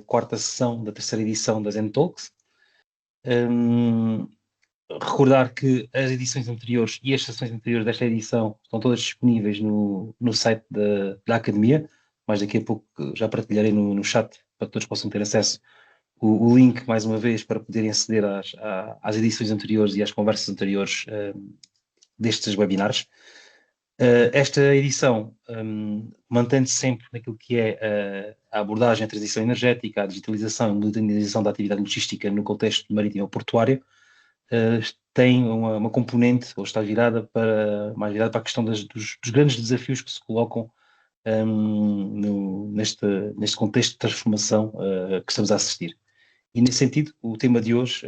quarta sessão da terceira edição da Zen Talks. Recordar que as edições anteriores e as sessões anteriores desta edição estão todas disponíveis no site da Academia, mas daqui a pouco já partilharei no chat para que todos possam ter acesso o link, mais uma vez, para poderem aceder às edições anteriores e às conversas anteriores destes webinars. Esta edição mantém-se sempre naquilo que é a abordagem à transição energética, à digitalização e modernização da atividade logística no contexto marítimo ou portuário. Tem uma componente, ou está mais virada para a questão dos grandes desafios que se colocam neste contexto de transformação que estamos a assistir. E, nesse sentido, o tema de hoje,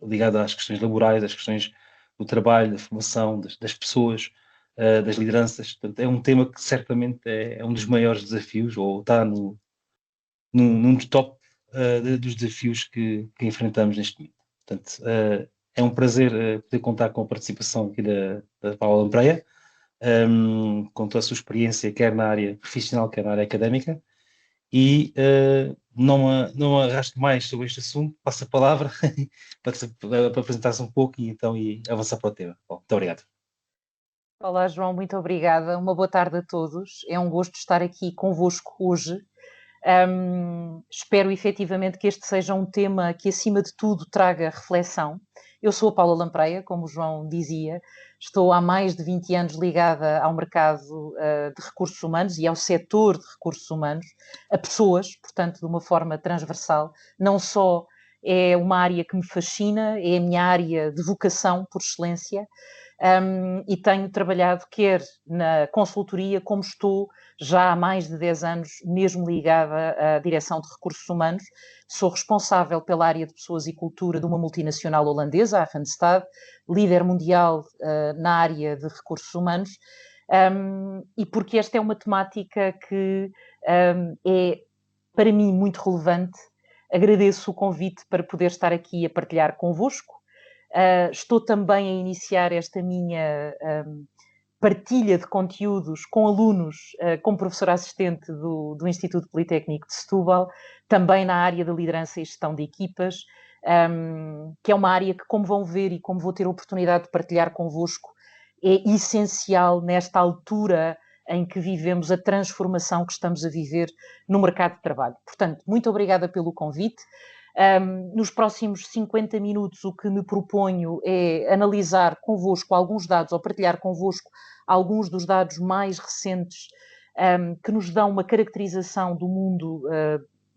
ligado às questões laborais, às questões do trabalho, da formação das pessoas, das lideranças, portanto, é um tema que certamente é um dos maiores desafios, ou está num dos top dos desafios que enfrentamos neste momento. Portanto, é um prazer poder contar com a participação aqui da Paula Lampreia, com toda a sua experiência, quer na área profissional, quer na área académica, e não me arrasto mais sobre este assunto, passo a palavra para apresentar-se um pouco e avançar para o tema. Bom, muito obrigado. Olá, João, muito obrigada. Uma boa tarde a todos. É um gosto estar aqui convosco hoje. Espero efetivamente que este seja um tema que, acima de tudo, traga reflexão. Eu sou a Paula Lampreia, como o João dizia, estou há mais de 20 anos ligada ao mercado de recursos humanos e ao setor de recursos humanos, a pessoas, portanto, de uma forma transversal. Não só é uma área que me fascina, é a minha área de vocação por excelência, e tenho trabalhado quer na consultoria, como estou já há mais de 10 anos, mesmo ligada à direção de recursos humanos. Sou responsável pela área de pessoas e cultura de uma multinacional holandesa, a Randstad, líder mundial na área de recursos humanos, e porque esta é uma temática que é, para mim, muito relevante. Agradeço o convite para poder estar aqui a partilhar convosco. Estou também a iniciar esta minha partilha de conteúdos com alunos, como professora assistente do Instituto Politécnico de Setúbal, também na área da liderança e gestão de equipas, que é uma área que, como vão ver e como vou ter a oportunidade de partilhar convosco, é essencial nesta altura em que vivemos a transformação que estamos a viver no mercado de trabalho. Portanto, muito obrigada pelo convite. Nos próximos 50 minutos o que me proponho é analisar convosco alguns dados, ou partilhar convosco alguns dos dados mais recentes que nos dão uma caracterização do mundo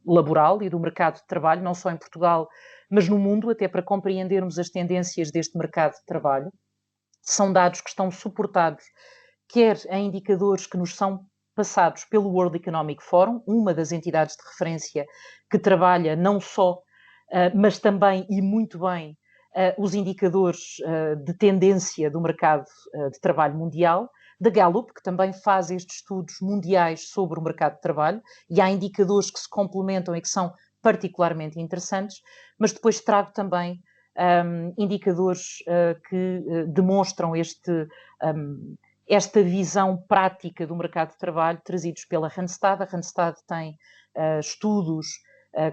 laboral e do mercado de trabalho, não só em Portugal, mas no mundo, até para compreendermos as tendências deste mercado de trabalho. São dados que estão suportados quer em indicadores que nos são passados pelo World Economic Forum, uma das entidades de referência que trabalha não só, mas também e muito bem os indicadores de tendência do mercado de trabalho mundial, da Gallup, que também faz estes estudos mundiais sobre o mercado de trabalho, e há indicadores que se complementam e que são particularmente interessantes, mas depois trago também indicadores que demonstram esta visão prática do mercado de trabalho trazidos pela Randstad. A Randstad tem estudos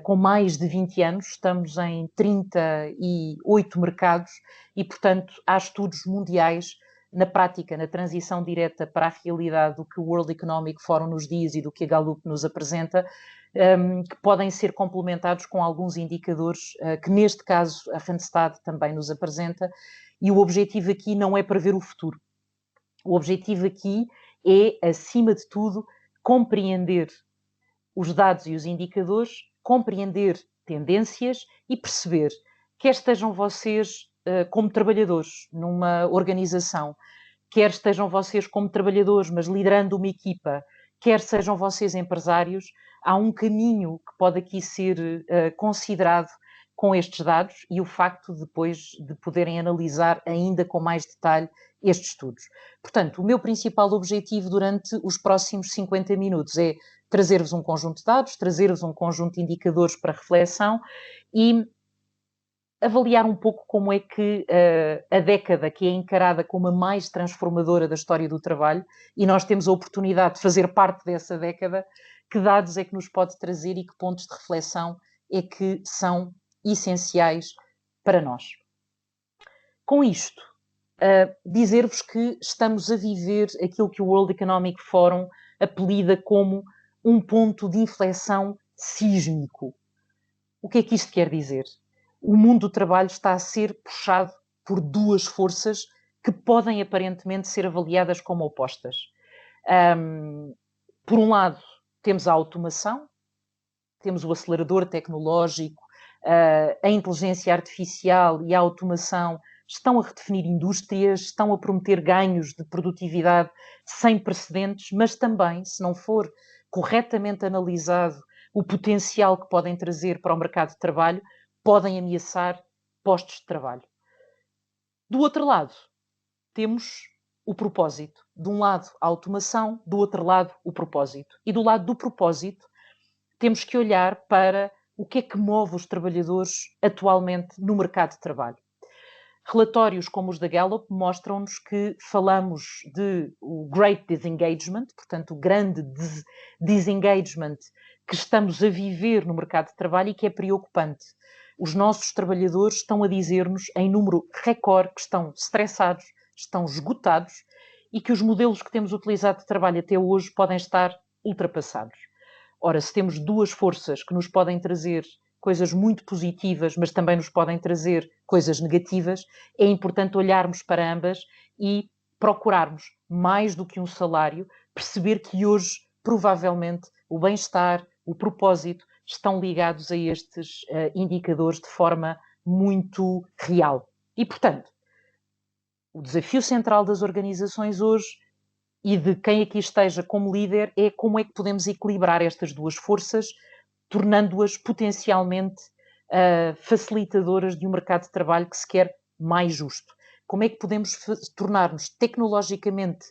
com mais de 20 anos, estamos em 38 mercados e, portanto, há estudos mundiais na prática, na transição direta para a realidade do que o World Economic Forum nos diz e do que a Gallup nos apresenta, que podem ser complementados com alguns indicadores que, neste caso, a Randstad também nos apresenta, e o objetivo aqui não é prever o futuro. O objetivo aqui é, acima de tudo, compreender os dados e os indicadores, compreender tendências e perceber, quer estejam vocês como trabalhadores numa organização, quer estejam vocês como trabalhadores, mas liderando uma equipa, quer sejam vocês empresários, há um caminho que pode aqui ser considerado com estes dados e o facto depois de poderem analisar ainda com mais detalhe estes estudos. Portanto, o meu principal objetivo durante os próximos 50 minutos é trazer-vos um conjunto de dados, trazer-vos um conjunto de indicadores para reflexão e avaliar um pouco como é que a década que é encarada como a mais transformadora da história do trabalho, e nós temos a oportunidade de fazer parte dessa década, que dados é que nos pode trazer e que pontos de reflexão é que são essenciais para nós. Com isto, dizer-vos que estamos a viver aquilo que o World Economic Forum apelida como um ponto de inflexão sísmico. O que é que isto quer dizer? O mundo do trabalho está a ser puxado por duas forças que podem aparentemente ser avaliadas como opostas. Por um lado, temos a automação, temos o acelerador tecnológico, a inteligência artificial e a automação estão a redefinir indústrias, estão a prometer ganhos de produtividade sem precedentes, mas também, se não for corretamente analisado o potencial que podem trazer para o mercado de trabalho, podem ameaçar postos de trabalho. Do outro lado, temos o propósito. De um lado, a automação, do outro lado, o propósito. E do lado do propósito, temos que olhar para o que é que move os trabalhadores atualmente no mercado de trabalho. Relatórios como os da Gallup mostram-nos que falamos de o Great Disengagement, portanto, o grande disengagement que estamos a viver no mercado de trabalho e que é preocupante. Os nossos trabalhadores estão a dizer-nos, em número recorde, que estão estressados, estão esgotados e que os modelos que temos utilizado de trabalho até hoje podem estar ultrapassados. Ora, se temos duas forças que nos podem trazer coisas muito positivas, mas também nos podem trazer coisas negativas, é importante olharmos para ambas e procurarmos, mais do que um salário, perceber que hoje, provavelmente, o bem-estar, o propósito, estão ligados a estes indicadores de forma muito real. E, portanto, o desafio central das organizações hoje e de quem aqui esteja como líder é como é que podemos equilibrar estas duas forças, tornando-as potencialmente facilitadoras de um mercado de trabalho que se quer mais justo. Como é que podemos tornar-nos tecnologicamente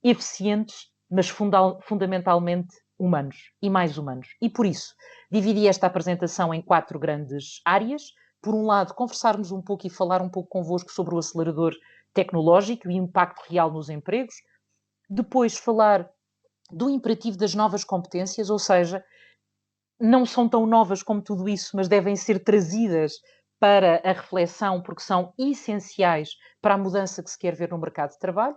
eficientes, mas fundamentalmente humanos e mais humanos. E por isso, dividi esta apresentação em 4 grandes áreas. Por um lado, conversarmos um pouco e falar um pouco convosco sobre o acelerador tecnológico e o impacto real nos empregos. Depois, falar do imperativo das novas competências, ou seja, não são tão novas como tudo isso, mas devem ser trazidas para a reflexão, porque são essenciais para a mudança que se quer ver no mercado de trabalho.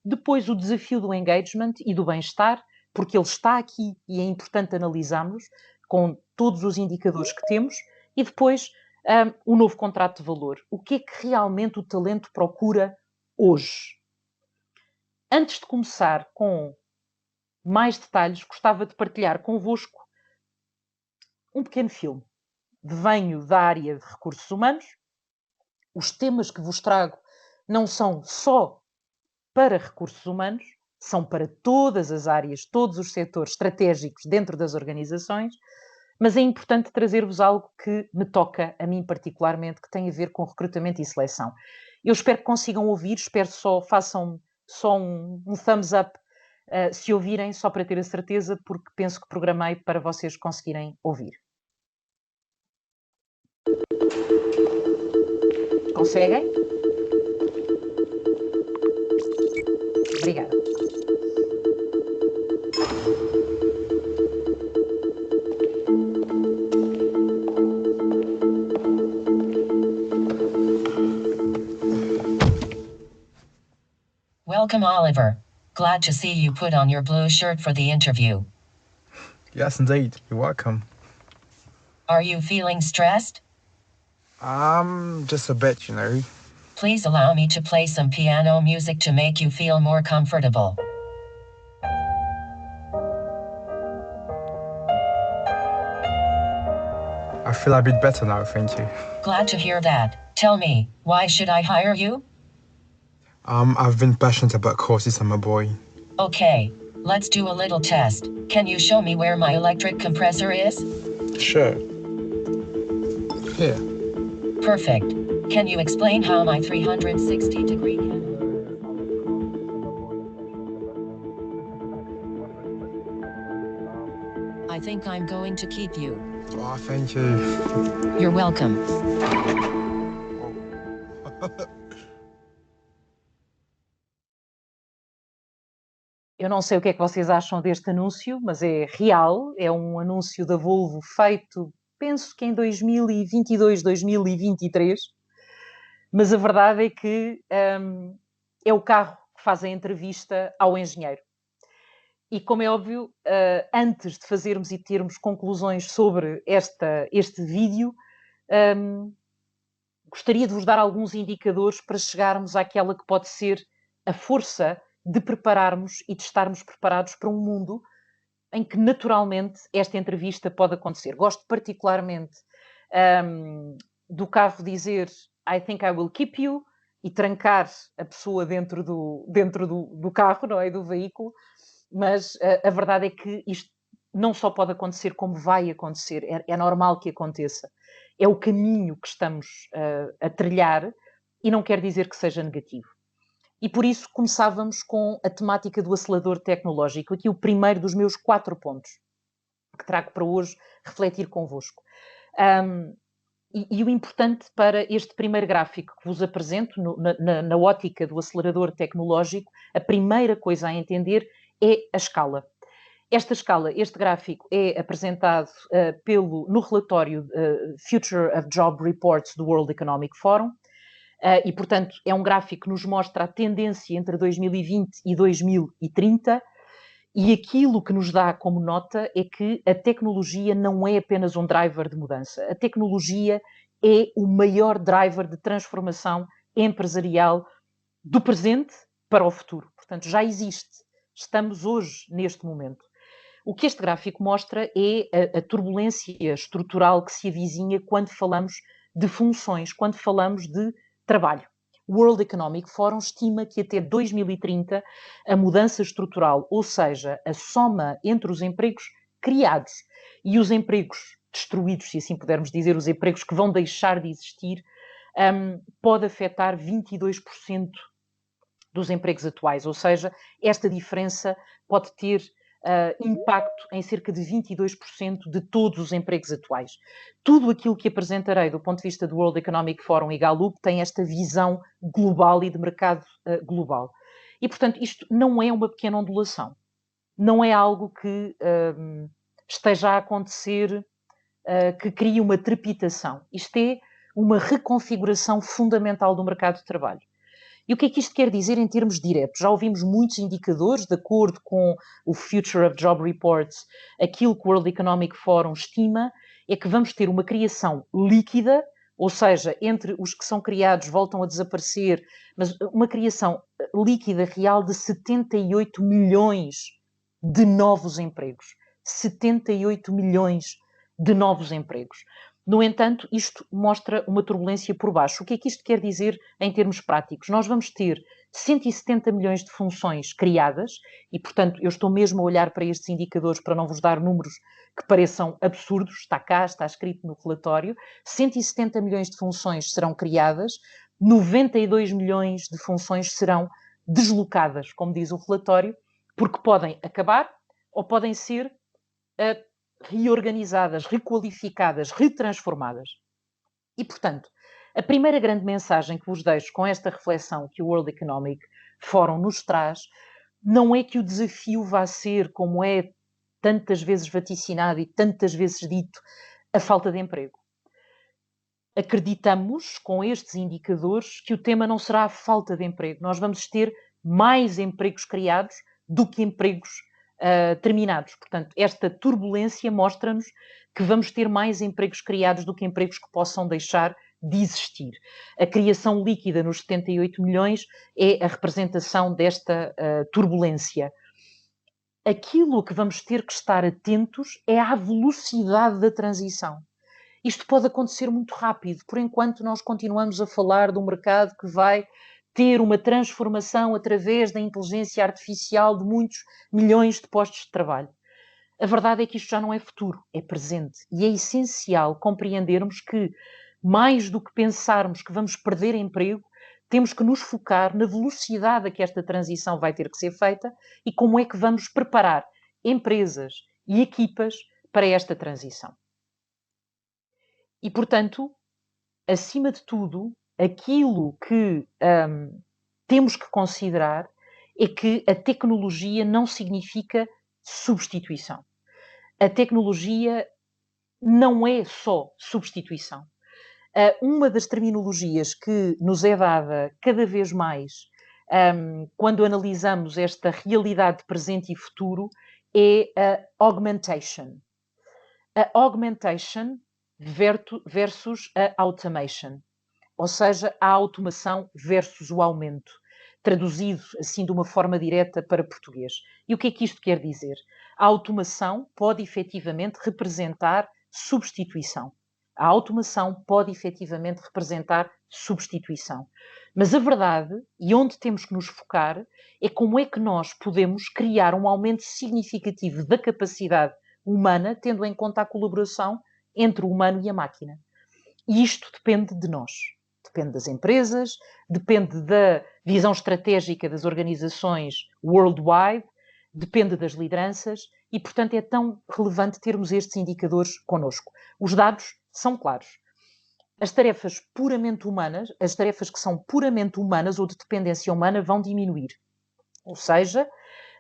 Depois, o desafio do engagement e do bem-estar, porque ele está aqui e é importante analisarmos com todos os indicadores que temos. E depois, o novo contrato de valor. O que é que realmente o talento procura hoje? Antes de começar com mais detalhes, gostava de partilhar convosco um pequeno filme. Venho da área de recursos humanos. Os temas que vos trago não são só para recursos humanos, são para todas as áreas, todos os setores estratégicos dentro das organizações, mas é importante trazer-vos algo que me toca a mim particularmente, que tem a ver com recrutamento e seleção. Eu espero que consigam ouvir, espero façam só um thumbs up se ouvirem, só para ter a certeza, porque penso que programei para vocês conseguirem ouvir. Conseguem? Obrigada. Welcome, Oliver. Glad to see you put on your blue shirt for the interview. Yes, indeed. You're welcome. Are you feeling stressed? Just a bit, you know. Please allow me to play some piano music to make you feel more comfortable. I feel a bit better now, thank you. Glad to hear that. Tell me, why should I hire you? I've been passionate about courses, I'm a boy. Okay, let's do a little test. Can you show me where my electric compressor is? Sure. Here. Perfect. Can you explain how my 360-degree camera... I think I'm going to keep you. Oh, thank you. You're welcome. não sei o que é que vocês acham deste anúncio, mas é real, é um anúncio da Volvo feito, penso que em 2022, 2023, mas a verdade é que é o carro que faz a entrevista ao engenheiro. E como é óbvio, antes de fazermos e termos conclusões sobre este vídeo, gostaria de vos dar alguns indicadores para chegarmos àquela que pode ser a força de prepararmos e de estarmos preparados para um mundo em que naturalmente esta entrevista pode acontecer. Gosto particularmente do carro dizer I think I will keep you e trancar a pessoa dentro do carro, não é? Do veículo, mas a verdade é que isto não só pode acontecer, como vai acontecer. É normal que aconteça. É o caminho que estamos a trilhar e não quer dizer que seja negativo. E por isso começávamos com a temática do acelerador tecnológico. Aqui o primeiro dos meus 4 pontos que trago para hoje refletir convosco. E o importante para este primeiro gráfico que vos apresento, na ótica do acelerador tecnológico, a primeira coisa a entender é a escala. Esta escala, este gráfico, é apresentado no relatório Future of Job Reports do World Economic Forum, e, portanto, é um gráfico que nos mostra a tendência entre 2020 e 2030, e aquilo que nos dá como nota é que a tecnologia não é apenas um driver de mudança. A tecnologia é o maior driver de transformação empresarial do presente para o futuro. Portanto, já existe. Estamos hoje neste momento. O que este gráfico mostra é a turbulência estrutural que se avizinha quando falamos de funções, quando falamos de trabalho. O World Economic Forum estima que até 2030 a mudança estrutural, ou seja, a soma entre os empregos criados e os empregos destruídos, se assim pudermos dizer, os empregos que vão deixar de existir, pode afetar 22% dos empregos atuais, ou seja, esta diferença pode ter impacto em cerca de 22% de todos os empregos atuais. Tudo aquilo que apresentarei do ponto de vista do World Economic Forum e Gallup tem esta visão global e de mercado global. E, portanto, isto não é uma pequena ondulação. Não é algo que esteja a acontecer, que crie uma trepitação. Isto é uma reconfiguração fundamental do mercado de trabalho. E o que é que isto quer dizer em termos diretos? Já ouvimos muitos indicadores, de acordo com o Future of Job Reports, aquilo que o World Economic Forum estima é que vamos ter uma criação líquida, ou seja, entre os que são criados voltam a desaparecer, mas uma criação líquida real de 78 milhões de novos empregos. 78 milhões de novos empregos. No entanto, isto mostra uma turbulência por baixo. O que é que isto quer dizer em termos práticos? Nós vamos ter 170 milhões de funções criadas e, portanto, eu estou mesmo a olhar para estes indicadores para não vos dar números que pareçam absurdos. Está cá, está escrito no relatório. 170 milhões de funções serão criadas, 92 milhões de funções serão deslocadas, como diz o relatório, porque podem acabar ou podem ser reorganizadas, requalificadas, retransformadas. E, portanto, a primeira grande mensagem que vos deixo com esta reflexão que o World Economic Forum nos traz não é que o desafio vá ser, como é tantas vezes vaticinado e tantas vezes dito, a falta de emprego. Acreditamos, com estes indicadores, que o tema não será a falta de emprego. Nós vamos ter mais empregos criados do que empregos terminados. Portanto, esta turbulência mostra-nos que vamos ter mais empregos criados do que empregos que possam deixar de existir. A criação líquida nos 78 milhões é a representação desta turbulência. Aquilo a que vamos ter que estar atentos é à velocidade da transição. Isto pode acontecer muito rápido. Por enquanto, nós continuamos a falar de um mercado que vai ter uma transformação através da inteligência artificial de muitos milhões de postos de trabalho. A verdade é que isto já não é futuro, é presente. E é essencial compreendermos que, mais do que pensarmos que vamos perder emprego, temos que nos focar na velocidade a que esta transição vai ter que ser feita e como é que vamos preparar empresas e equipas para esta transição. E, portanto, acima de tudo, aquilo que temos que considerar é que a tecnologia não significa substituição. A tecnologia não é só substituição. Uma das terminologias que nos é dada cada vez mais quando analisamos esta realidade presente e futuro é a augmentation. A augmentation versus a automation, ou seja, a automação versus o aumento, traduzido assim de uma forma direta para português. E o que é que isto quer dizer? A automação pode efetivamente representar substituição. A automação pode efetivamente representar substituição. Mas a verdade, e onde temos que nos focar, é como é que nós podemos criar um aumento significativo da capacidade humana, tendo em conta a colaboração entre o humano e a máquina. E isto depende de nós. Depende das empresas, depende da visão estratégica das organizações worldwide, depende das lideranças e, portanto, é tão relevante termos estes indicadores connosco. Os dados são claros. As tarefas puramente humanas, as tarefas que são puramente humanas ou de dependência humana vão diminuir. Ou seja,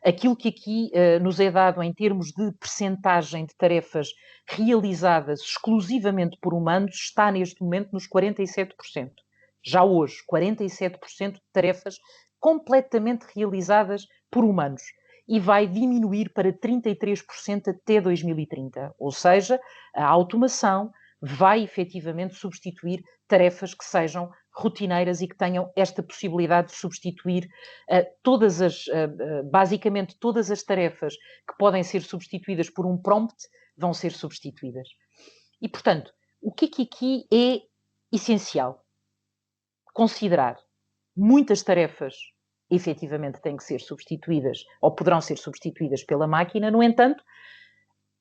aquilo que aqui nos é dado em termos de percentagem de tarefas realizadas exclusivamente por humanos está neste momento nos 47%. Já hoje, 47% de tarefas completamente realizadas por humanos. E vai diminuir para 33% até 2030. Ou seja, a automação vai efetivamente substituir tarefas que sejam rotineiras e que tenham esta possibilidade de substituir basicamente todas as tarefas que podem ser substituídas por um prompt vão ser substituídas. E, portanto, o que aqui é essencial? Considerar muitas tarefas efetivamente têm que ser substituídas ou poderão ser substituídas pela máquina. No entanto,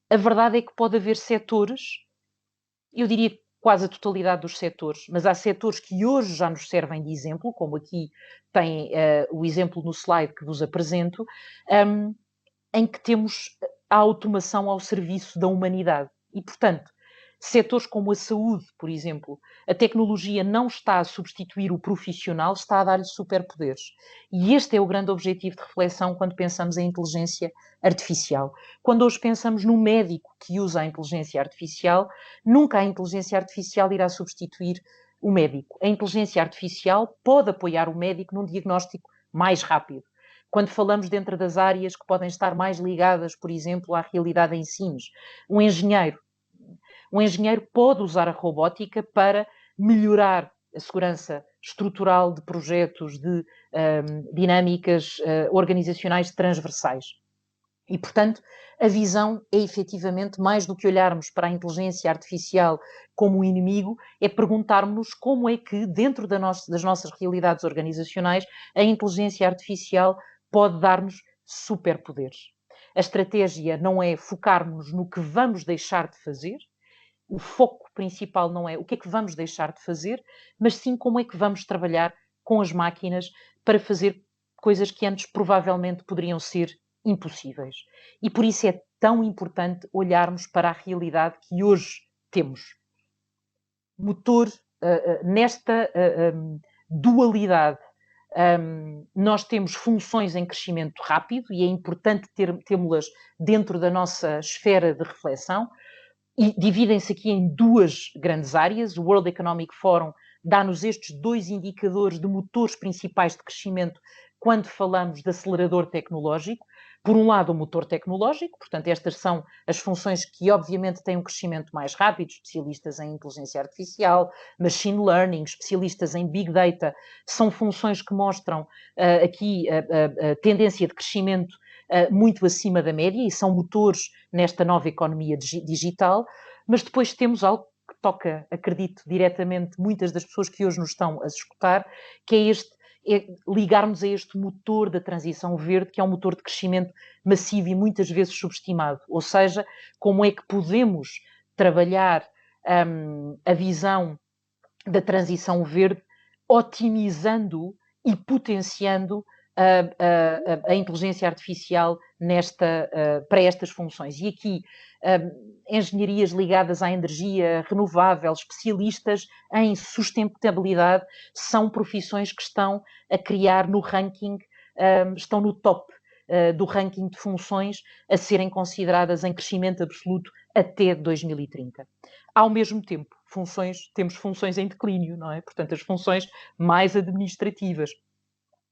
a verdade é que pode haver setores, eu diria quase a totalidade dos setores, mas há setores que hoje já nos servem de exemplo, como aqui tem o exemplo no slide que vos apresento, em que temos a automação ao serviço da humanidade. E, portanto, setores como a saúde, por exemplo, a tecnologia não está a substituir o profissional, está a dar-lhe superpoderes. E este é o grande objetivo de reflexão quando pensamos em inteligência artificial. Quando hoje pensamos no médico que usa a inteligência artificial, nunca a inteligência artificial irá substituir o médico. A inteligência artificial pode apoiar o médico num diagnóstico mais rápido. Quando falamos dentro das áreas que podem estar mais ligadas, por exemplo, à realidade em Sines, um engenheiro pode usar a robótica para melhorar a segurança estrutural de projetos, de dinâmicas organizacionais transversais. E, portanto, a visão é efetivamente, mais do que olharmos para a inteligência artificial como um inimigo, é perguntarmos-nos como é que, dentro das nossas realidades organizacionais, a inteligência artificial pode dar-nos superpoderes. A estratégia não é focarmos no que vamos deixar de fazer, o foco principal não é o que é que vamos deixar de fazer, mas sim como é que vamos trabalhar com as máquinas para fazer coisas que antes provavelmente poderiam ser impossíveis. E por isso é tão importante olharmos para a realidade que hoje temos. Nesta dualidade, nós temos funções em crescimento rápido e é importante termos-las dentro da nossa esfera de reflexão. E dividem-se aqui em duas grandes áreas. O World Economic Forum dá-nos estes dois indicadores de motores principais de crescimento quando falamos de acelerador tecnológico. Por um lado, o motor tecnológico, portanto, estas são as funções que, obviamente, têm um crescimento mais rápido, especialistas em inteligência artificial, machine learning, especialistas em big data, são funções que mostram aqui a tendência de crescimento muito acima da média e são motores nesta nova economia digital, mas depois temos algo que toca, acredito, diretamente muitas das pessoas que hoje nos estão a escutar, que é ligarmos a este motor da transição verde, que é um motor de crescimento massivo e muitas vezes subestimado. Ou seja, como é que podemos trabalhar a visão da transição verde, otimizando e potenciando a inteligência artificial para estas funções. E aqui, engenharias ligadas à energia renovável, especialistas em sustentabilidade, são profissões que estão a criar no ranking estão no top do ranking de funções a serem consideradas em crescimento absoluto até 2030. Ao mesmo tempo, temos funções em declínio, não é? Portanto, as funções mais administrativas,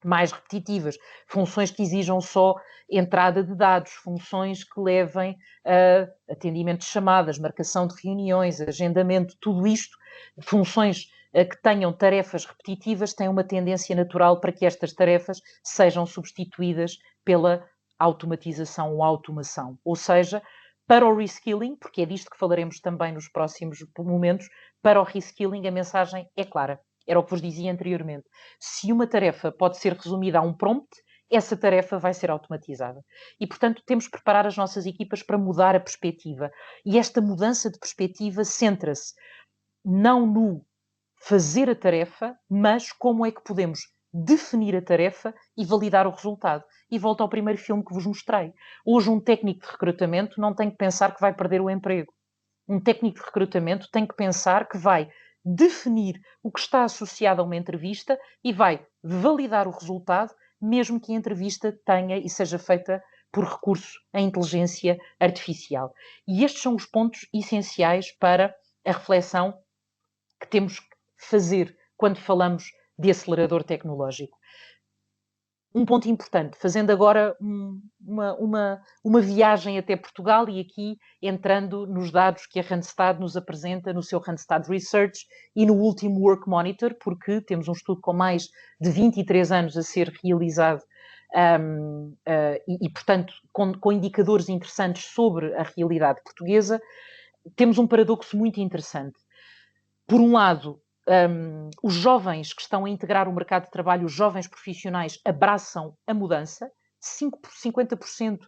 mais repetitivas, funções que exijam só entrada de dados, funções que levem a atendimento de chamadas, marcação de reuniões, agendamento, tudo isto, funções que tenham tarefas repetitivas, têm uma tendência natural para que estas tarefas sejam substituídas pela automatização ou automação. Ou seja, para o reskilling, porque é disto que falaremos também nos próximos momentos, para o reskilling a mensagem é clara. Era o que vos dizia anteriormente. Se uma tarefa pode ser resumida a um prompt, essa tarefa vai ser automatizada. E, portanto, temos que preparar as nossas equipas para mudar a perspectiva. E esta mudança de perspectiva centra-se não no fazer a tarefa, mas como é que podemos definir a tarefa e validar o resultado. E volto ao primeiro filme que vos mostrei. Hoje, um técnico de recrutamento não tem que pensar que vai perder o emprego. Um técnico de recrutamento tem que pensar que vai definir o que está associado a uma entrevista e vai validar o resultado, mesmo que a entrevista tenha e seja feita por recurso à inteligência artificial. E estes são os pontos essenciais para a reflexão que temos que fazer quando falamos de acelerador tecnológico. Um ponto importante, fazendo agora uma viagem até Portugal e aqui entrando nos dados que a Randstad nos apresenta no seu Randstad Research e no último Work Monitor, porque temos um estudo com mais de 23 anos a ser realizado portanto, com indicadores interessantes sobre a realidade portuguesa. Temos um paradoxo muito interessante. Por um lado, os jovens que estão a integrar o mercado de trabalho, os jovens profissionais, abraçam a mudança. 50%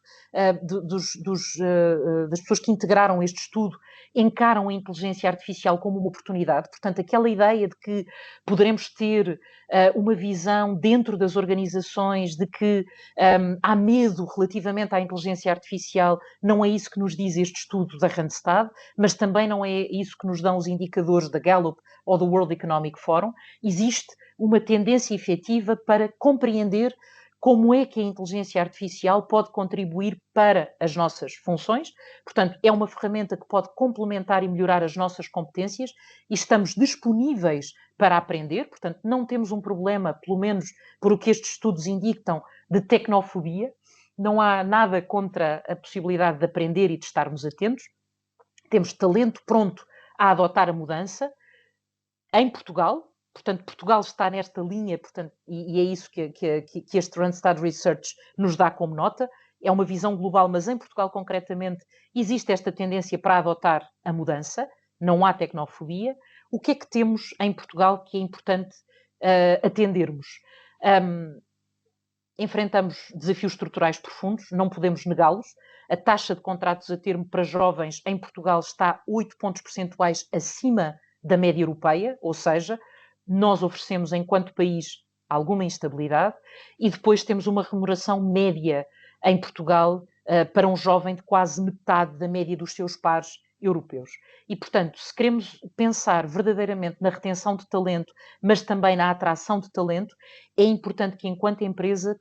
das pessoas que integraram este estudo encaram a inteligência artificial como uma oportunidade. Portanto, aquela ideia de que poderemos ter uma visão dentro das organizações de que há medo relativamente à inteligência artificial, não é isso que nos diz este estudo da Randstad, mas também não é isso que nos dão os indicadores da Gallup ou do World Economic Forum. Existe uma tendência efetiva para compreender como é que a inteligência artificial pode contribuir para as nossas funções. Portanto, é uma ferramenta que pode complementar e melhorar as nossas competências e estamos disponíveis para aprender. Portanto, não temos um problema, pelo menos por o que estes estudos indicam, de tecnofobia. Não há nada contra a possibilidade de aprender e de estarmos atentos. Temos talento pronto a adotar a mudança. Em Portugal, portanto, Portugal está nesta linha, portanto, e é isso que este Randstad Research nos dá como nota. É uma visão global, mas em Portugal, concretamente, existe esta tendência para adotar a mudança, não há tecnofobia. O que é que temos em Portugal que é importante atendermos? Enfrentamos desafios estruturais profundos, não podemos negá-los. A taxa de contratos a termo para jovens em Portugal está 8 pontos percentuais acima da média europeia, ou seja, nós oferecemos, enquanto país, alguma instabilidade, e depois temos uma remuneração média em Portugal para um jovem de quase metade da média dos seus pares europeus. E, portanto, se queremos pensar verdadeiramente na retenção de talento, mas também na atração de talento, é importante que, enquanto empresas,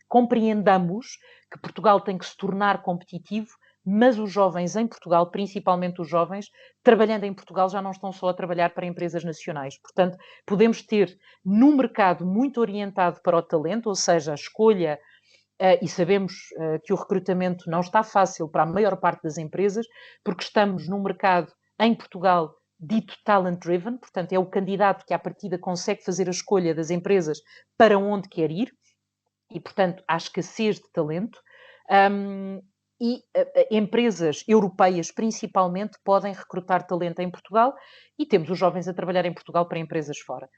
compreendamos que Portugal tem que se tornar competitivo, mas os jovens em Portugal, principalmente os jovens, trabalhando em Portugal, já não estão só a trabalhar para empresas nacionais. Portanto, podemos ter num mercado muito orientado para o talento, ou seja, a escolha, e sabemos que o recrutamento não está fácil para a maior parte das empresas, porque estamos num mercado em Portugal dito talent-driven, portanto é o candidato que à partida consegue fazer a escolha das empresas para onde quer ir, e portanto há escassez de talento. Empresas europeias, principalmente, podem recrutar talento em Portugal e temos os jovens a trabalhar em Portugal para empresas fora.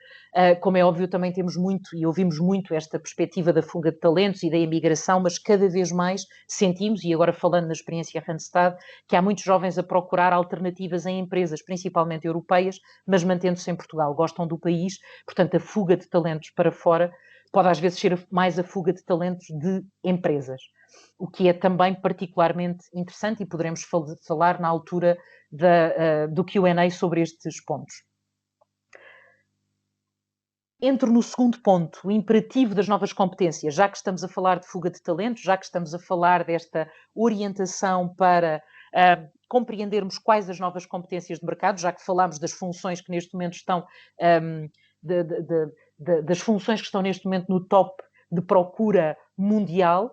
Como é óbvio, também temos muito e ouvimos muito esta perspectiva da fuga de talentos e da imigração, mas cada vez mais sentimos, e agora falando na experiência Randstad, que há muitos jovens a procurar alternativas em empresas, principalmente europeias, mas mantendo-se em Portugal. Gostam do país, portanto, a fuga de talentos para fora pode às vezes ser mais a fuga de talentos de empresas, o que é também particularmente interessante e poderemos falar na altura do Q&A sobre estes pontos. entro no segundo ponto, o imperativo das novas competências. Já que estamos a falar de fuga de talentos, já que estamos a falar desta orientação para compreendermos quais as novas competências de mercado, já que falámos das funções que neste momento estão, das funções que estão neste momento no top de procura mundial,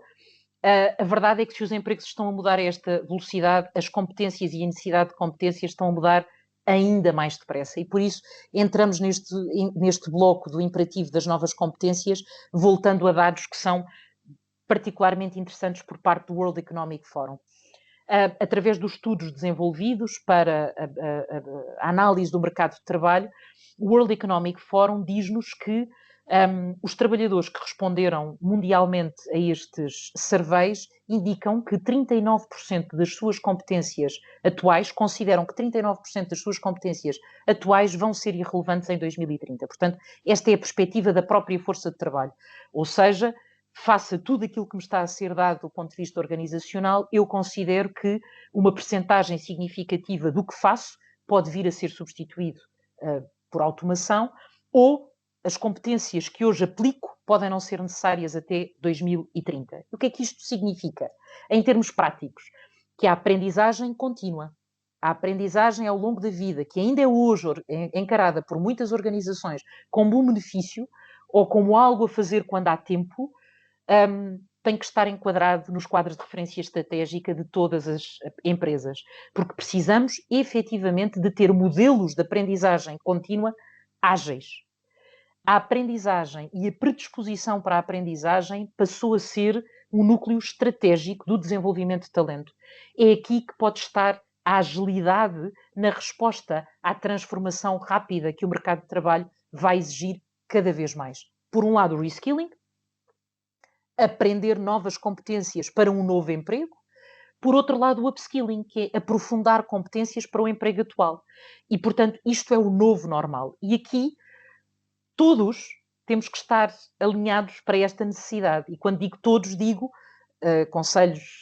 a verdade é que se os empregos estão a mudar a esta velocidade, as competências e a necessidade de competências estão a mudar ainda mais depressa. E por isso entramos neste bloco do imperativo das novas competências, voltando a dados que são particularmente interessantes por parte do World Economic Forum. Através dos estudos desenvolvidos para a análise do mercado de trabalho, o World Economic Forum diz-nos que os trabalhadores que responderam mundialmente a estes surveys indicam que 39% das suas competências atuais, consideram que 39% das suas competências atuais vão ser irrelevantes em 2030. Portanto, esta é a perspectiva da própria força de trabalho. Ou seja, face a tudo aquilo que me está a ser dado do ponto de vista organizacional, eu considero que uma percentagem significativa do que faço pode vir a ser substituído por automação, ou as competências que hoje aplico podem não ser necessárias até 2030. O que é que isto significa? Em termos práticos, que a aprendizagem contínua, a aprendizagem ao longo da vida, que ainda é hoje encarada por muitas organizações como um benefício ou como algo a fazer quando há tempo, tem que estar enquadrado nos quadros de referência estratégica de todas as empresas, porque precisamos efetivamente de ter modelos de aprendizagem contínua ágeis. A aprendizagem e a predisposição para a aprendizagem passou a ser um núcleo estratégico do desenvolvimento de talento. É aqui que pode estar a agilidade na resposta à transformação rápida que o mercado de trabalho vai exigir cada vez mais. Por um lado, o reskilling, aprender novas competências para um novo emprego. Por outro lado, o upskilling, que é aprofundar competências para o emprego atual. E, portanto, isto é o novo normal. E aqui todos temos que estar alinhados para esta necessidade. E quando digo todos, digo conselhos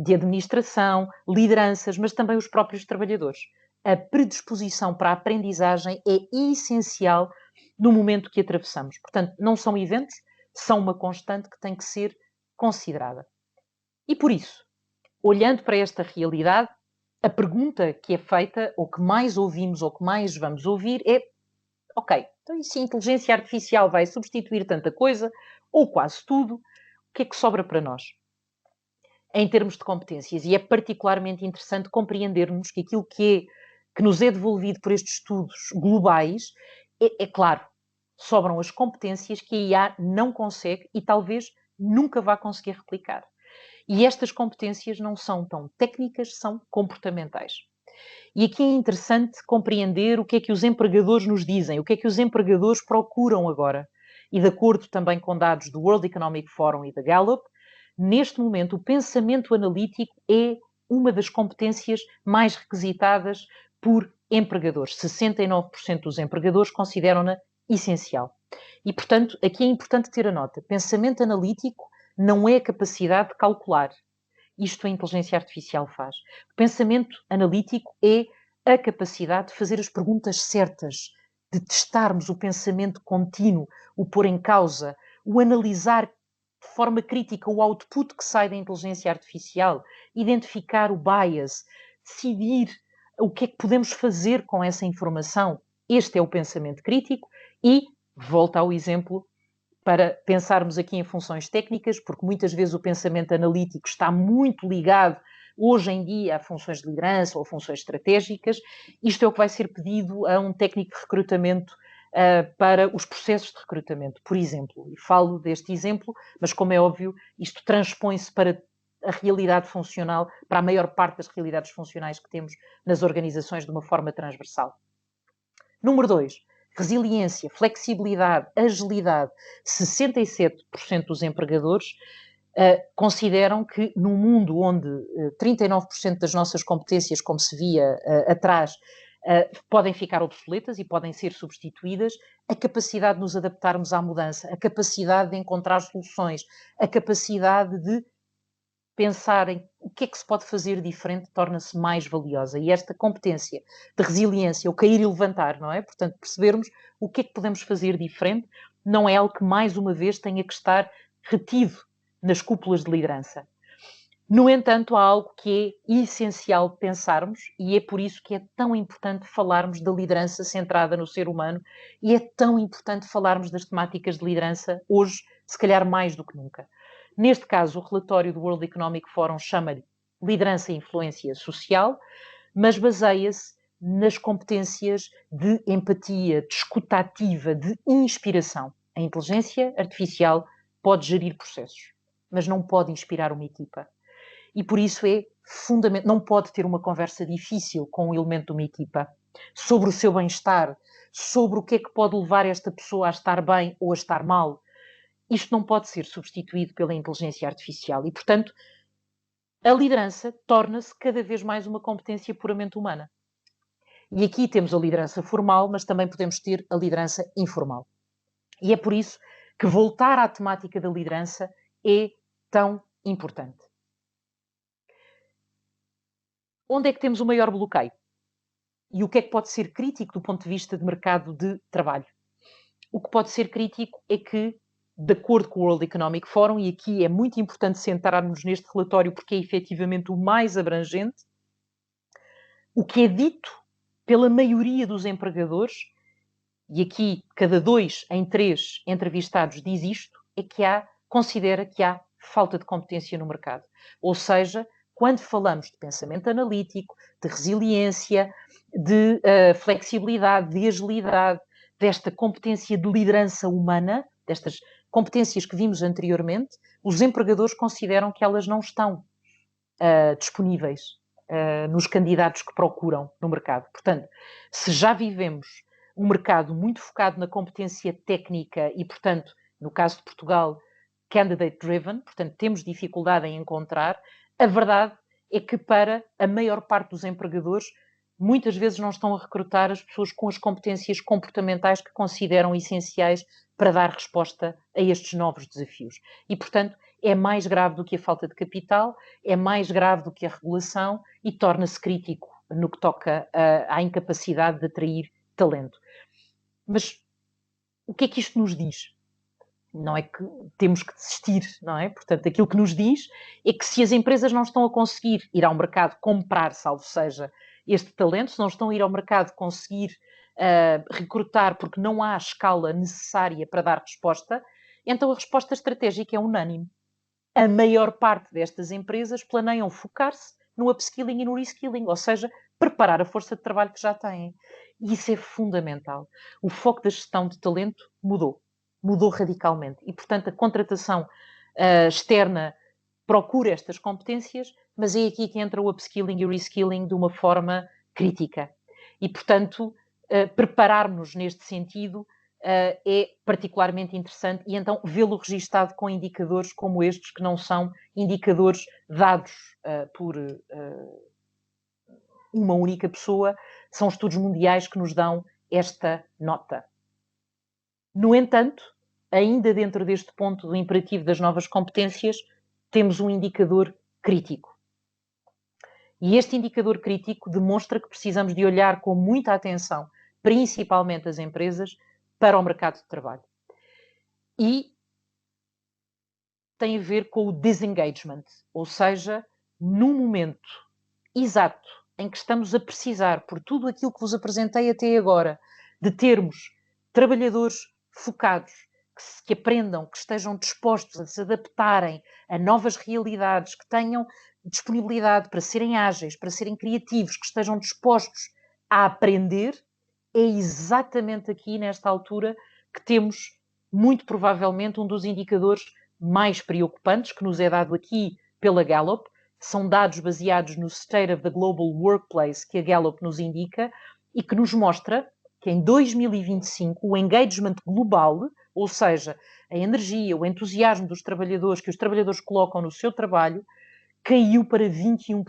de administração, lideranças, mas também os próprios trabalhadores. A predisposição para a aprendizagem é essencial no momento que atravessamos. Portanto, não são eventos, são uma constante que tem que ser considerada. E por isso, olhando para esta realidade, a pergunta que é feita, ou que mais ouvimos, ou que mais vamos ouvir, é: ok, então e se a inteligência artificial vai substituir tanta coisa, ou quase tudo, o que é que sobra para nós? Em termos de competências, e é particularmente interessante compreendermos que aquilo que nos é devolvido por estes estudos globais, é claro, sobram as competências que a IA não consegue e talvez nunca vá conseguir replicar. E estas competências não são tão técnicas, são comportamentais. E aqui é interessante compreender o que é que os empregadores nos dizem, o que é que os empregadores procuram agora. E de acordo também com dados do World Economic Forum e da Gallup, neste momento o pensamento analítico é uma das competências mais requisitadas por empregadores. 69% dos empregadores consideram-na essencial. E, portanto, aqui é importante ter a nota. Pensamento analítico não é a capacidade de calcular. Isto a inteligência artificial faz. O pensamento analítico é a capacidade de fazer as perguntas certas, de testarmos o pensamento contínuo, o pôr em causa, o analisar de forma crítica o output que sai da inteligência artificial, identificar o bias, decidir o que é que podemos fazer com essa informação. Este é o pensamento crítico e, volta ao exemplo, para pensarmos aqui em funções técnicas, porque muitas vezes o pensamento analítico está muito ligado, hoje em dia, a funções de liderança ou a funções estratégicas. Isto é o que vai ser pedido a um técnico de recrutamento para os processos de recrutamento, por exemplo. E falo deste exemplo, mas como é óbvio, isto transpõe-se para a realidade funcional, para a maior parte das realidades funcionais que temos nas organizações de uma forma transversal. Número 2. Resiliência, flexibilidade, agilidade. 67% dos empregadores consideram que num mundo onde 39% das nossas competências, como se via atrás, podem ficar obsoletas e podem ser substituídas, a capacidade de nos adaptarmos à mudança, a capacidade de encontrar soluções, a capacidade de pensar em o que é que se pode fazer diferente torna-se mais valiosa. E esta competência de resiliência, o cair e levantar, não é? Portanto, percebermos o que é que podemos fazer diferente, não é algo que, mais uma vez, tenha que estar retido nas cúpulas de liderança. No entanto, há algo que é essencial pensarmos, e é por isso que é tão importante falarmos da liderança centrada no ser humano, e é tão importante falarmos das temáticas de liderança hoje, se calhar mais do que nunca. Neste caso, o relatório do World Economic Forum chama-lhe liderança e influência social, mas baseia-se nas competências de empatia, de escuta ativa, de inspiração. A inteligência artificial pode gerir processos, mas não pode inspirar uma equipa. E por isso é fundamental, não pode ter uma conversa difícil com um elemento de uma equipa sobre o seu bem-estar, sobre o que é que pode levar esta pessoa a estar bem ou a estar mal. Isto não pode ser substituído pela inteligência artificial e, portanto, a liderança torna-se cada vez mais uma competência puramente humana. E aqui temos a liderança formal, mas também podemos ter a liderança informal. E é por isso que voltar à temática da liderança é tão importante. Onde é que temos o maior bloqueio? E o que é que pode ser crítico do ponto de vista de mercado de trabalho? O que pode ser crítico é que, de acordo com o World Economic Forum, e aqui é muito importante centrarmos neste relatório porque é efetivamente o mais abrangente, o que é dito pela maioria dos empregadores, e aqui cada 2 em 3 entrevistados diz isto, é que considera que há falta de competência no mercado. Ou seja, quando falamos de pensamento analítico, de resiliência, de flexibilidade, de agilidade, desta competência de liderança humana, destas competências que vimos anteriormente, os empregadores consideram que elas não estão disponíveis nos candidatos que procuram no mercado. Portanto, se já vivemos um mercado muito focado na competência técnica e, portanto, no caso de Portugal, candidate driven, portanto, temos dificuldade em encontrar, a verdade é que para a maior parte dos empregadores, muitas vezes não estão a recrutar as pessoas com as competências comportamentais que consideram essenciais para dar resposta a estes novos desafios. E, portanto, é mais grave do que a falta de capital, é mais grave do que a regulação e torna-se crítico no que toca à incapacidade de atrair talento. Mas o que é que isto nos diz? Não é que temos que desistir, não é? Portanto, aquilo que nos diz é que se as empresas não estão a conseguir ir ao mercado comprar, salvo seja, este talento, se não estão a ir ao mercado conseguir recrutar porque não há a escala necessária para dar resposta, então a resposta estratégica é unânime. A maior parte destas empresas planeiam focar-se no upskilling e no reskilling, ou seja, preparar a força de trabalho que já têm. E isso é fundamental. O foco da gestão de talento mudou radicalmente. E, portanto, a contratação externa procura estas competências, mas é aqui que entra o upskilling e o reskilling de uma forma crítica. E, portanto, preparar-nos neste sentido é particularmente interessante e então vê-lo registado com indicadores como estes, que não são indicadores dados por uma única pessoa, são estudos mundiais que nos dão esta nota. No entanto, ainda dentro deste ponto do imperativo das novas competências, temos um indicador crítico. E este indicador crítico demonstra que precisamos de olhar com muita atenção, principalmente as empresas, para o mercado de trabalho. E tem a ver com o disengagement, ou seja, num momento exato em que estamos a precisar, por tudo aquilo que vos apresentei até agora, de termos trabalhadores focados, que aprendam, que estejam dispostos a se adaptarem a novas realidades, que tenham disponibilidade para serem ágeis, para serem criativos, que estejam dispostos a aprender, é exatamente aqui, nesta altura, que temos, muito provavelmente, um dos indicadores mais preocupantes, que nos é dado aqui pela Gallup. São dados baseados no State of the Global Workplace que a Gallup nos indica e que nos mostra que em 2025 o engagement global, ou seja, a energia, o entusiasmo dos trabalhadores, que os trabalhadores colocam no seu trabalho, caiu para 21%.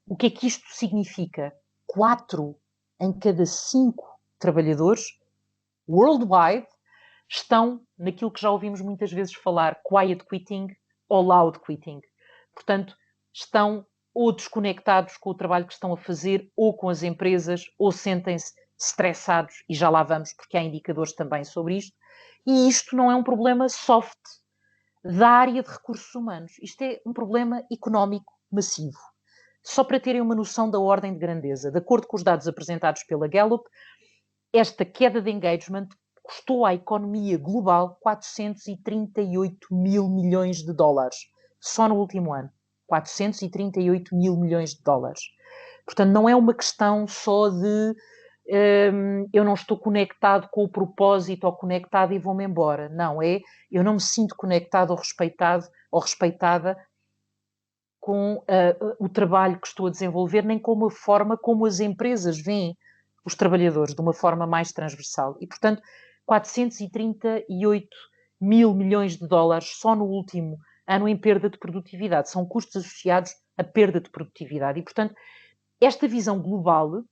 O que é que isto significa? 4 em cada 5 trabalhadores worldwide estão naquilo que já ouvimos muitas vezes falar, quiet quitting ou loud quitting. portanto, estão ou desconectados com o trabalho que estão a fazer, ou com as empresas, ou sentem-se estressados, e já lá vamos, porque há indicadores também sobre isto. E isto não é um problema soft da área de recursos humanos. Isto é um problema económico massivo. Só para terem uma noção da ordem de grandeza, de acordo com os dados apresentados pela Gallup, esta queda de engagement custou à economia global 438 mil milhões de dólares, só no último ano. 438 mil milhões de dólares. Portanto, não é uma questão só de eu não estou conectado com o propósito ou conectado e vou-me embora. Não, é eu não me sinto conectado ou respeitado ou respeitada com o trabalho que estou a desenvolver, nem com a forma como as empresas veem os trabalhadores, de uma forma mais transversal. E, portanto, 438 mil milhões de dólares só no último ano em perda de produtividade. São custos associados à perda de produtividade. E, portanto, esta visão global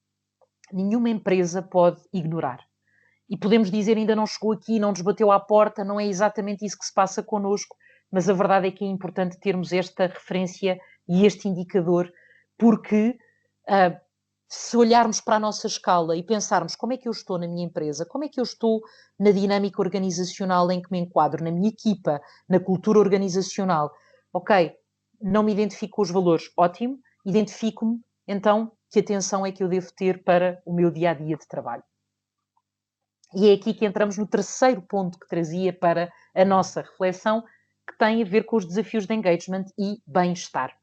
nenhuma empresa pode ignorar. E podemos dizer, ainda não chegou aqui, não nos bateu à porta, não é exatamente isso que se passa connosco, mas a verdade é que é importante termos esta referência e este indicador, porque se olharmos para a nossa escala e pensarmos como é que eu estou na minha empresa, como é que eu estou na dinâmica organizacional em que me enquadro, na minha equipa, na cultura organizacional, ok, não me identifico com os valores, ótimo, identifico-me, então, que atenção é que eu devo ter para o meu dia-a-dia de trabalho. E é aqui que entramos no terceiro ponto que trazia para a nossa reflexão, que tem a ver com os desafios de engagement e bem-estar.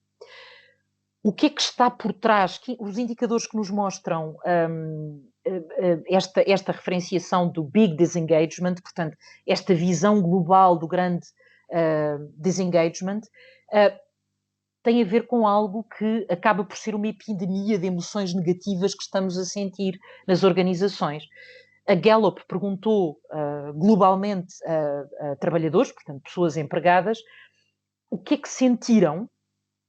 O que é que está por trás? Os indicadores que nos mostram esta referenciação do big disengagement, portanto, esta visão global do grande disengagement, tem a ver com algo que acaba por ser uma epidemia de emoções negativas que estamos a sentir nas organizações. A Gallup perguntou globalmente a trabalhadores, portanto, pessoas empregadas, o que é que sentiram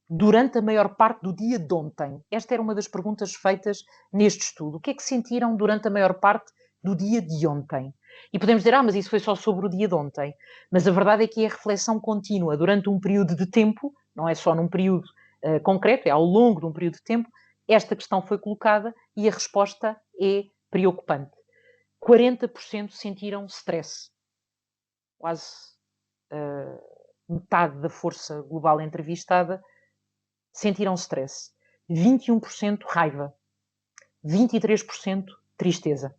durante a maior parte do dia de ontem. Esta era uma das perguntas feitas neste estudo. O que é que sentiram durante a maior parte do dia de ontem? E podemos dizer, mas isso foi só sobre o dia de ontem. Mas a verdade é que é a reflexão contínua durante um período de tempo, não é só num período concreto, é ao longo de um período de tempo, esta questão foi colocada e a resposta é preocupante. 40% sentiram stress. Quase metade da força global entrevistada sentiram stress. 21% raiva. 23% tristeza.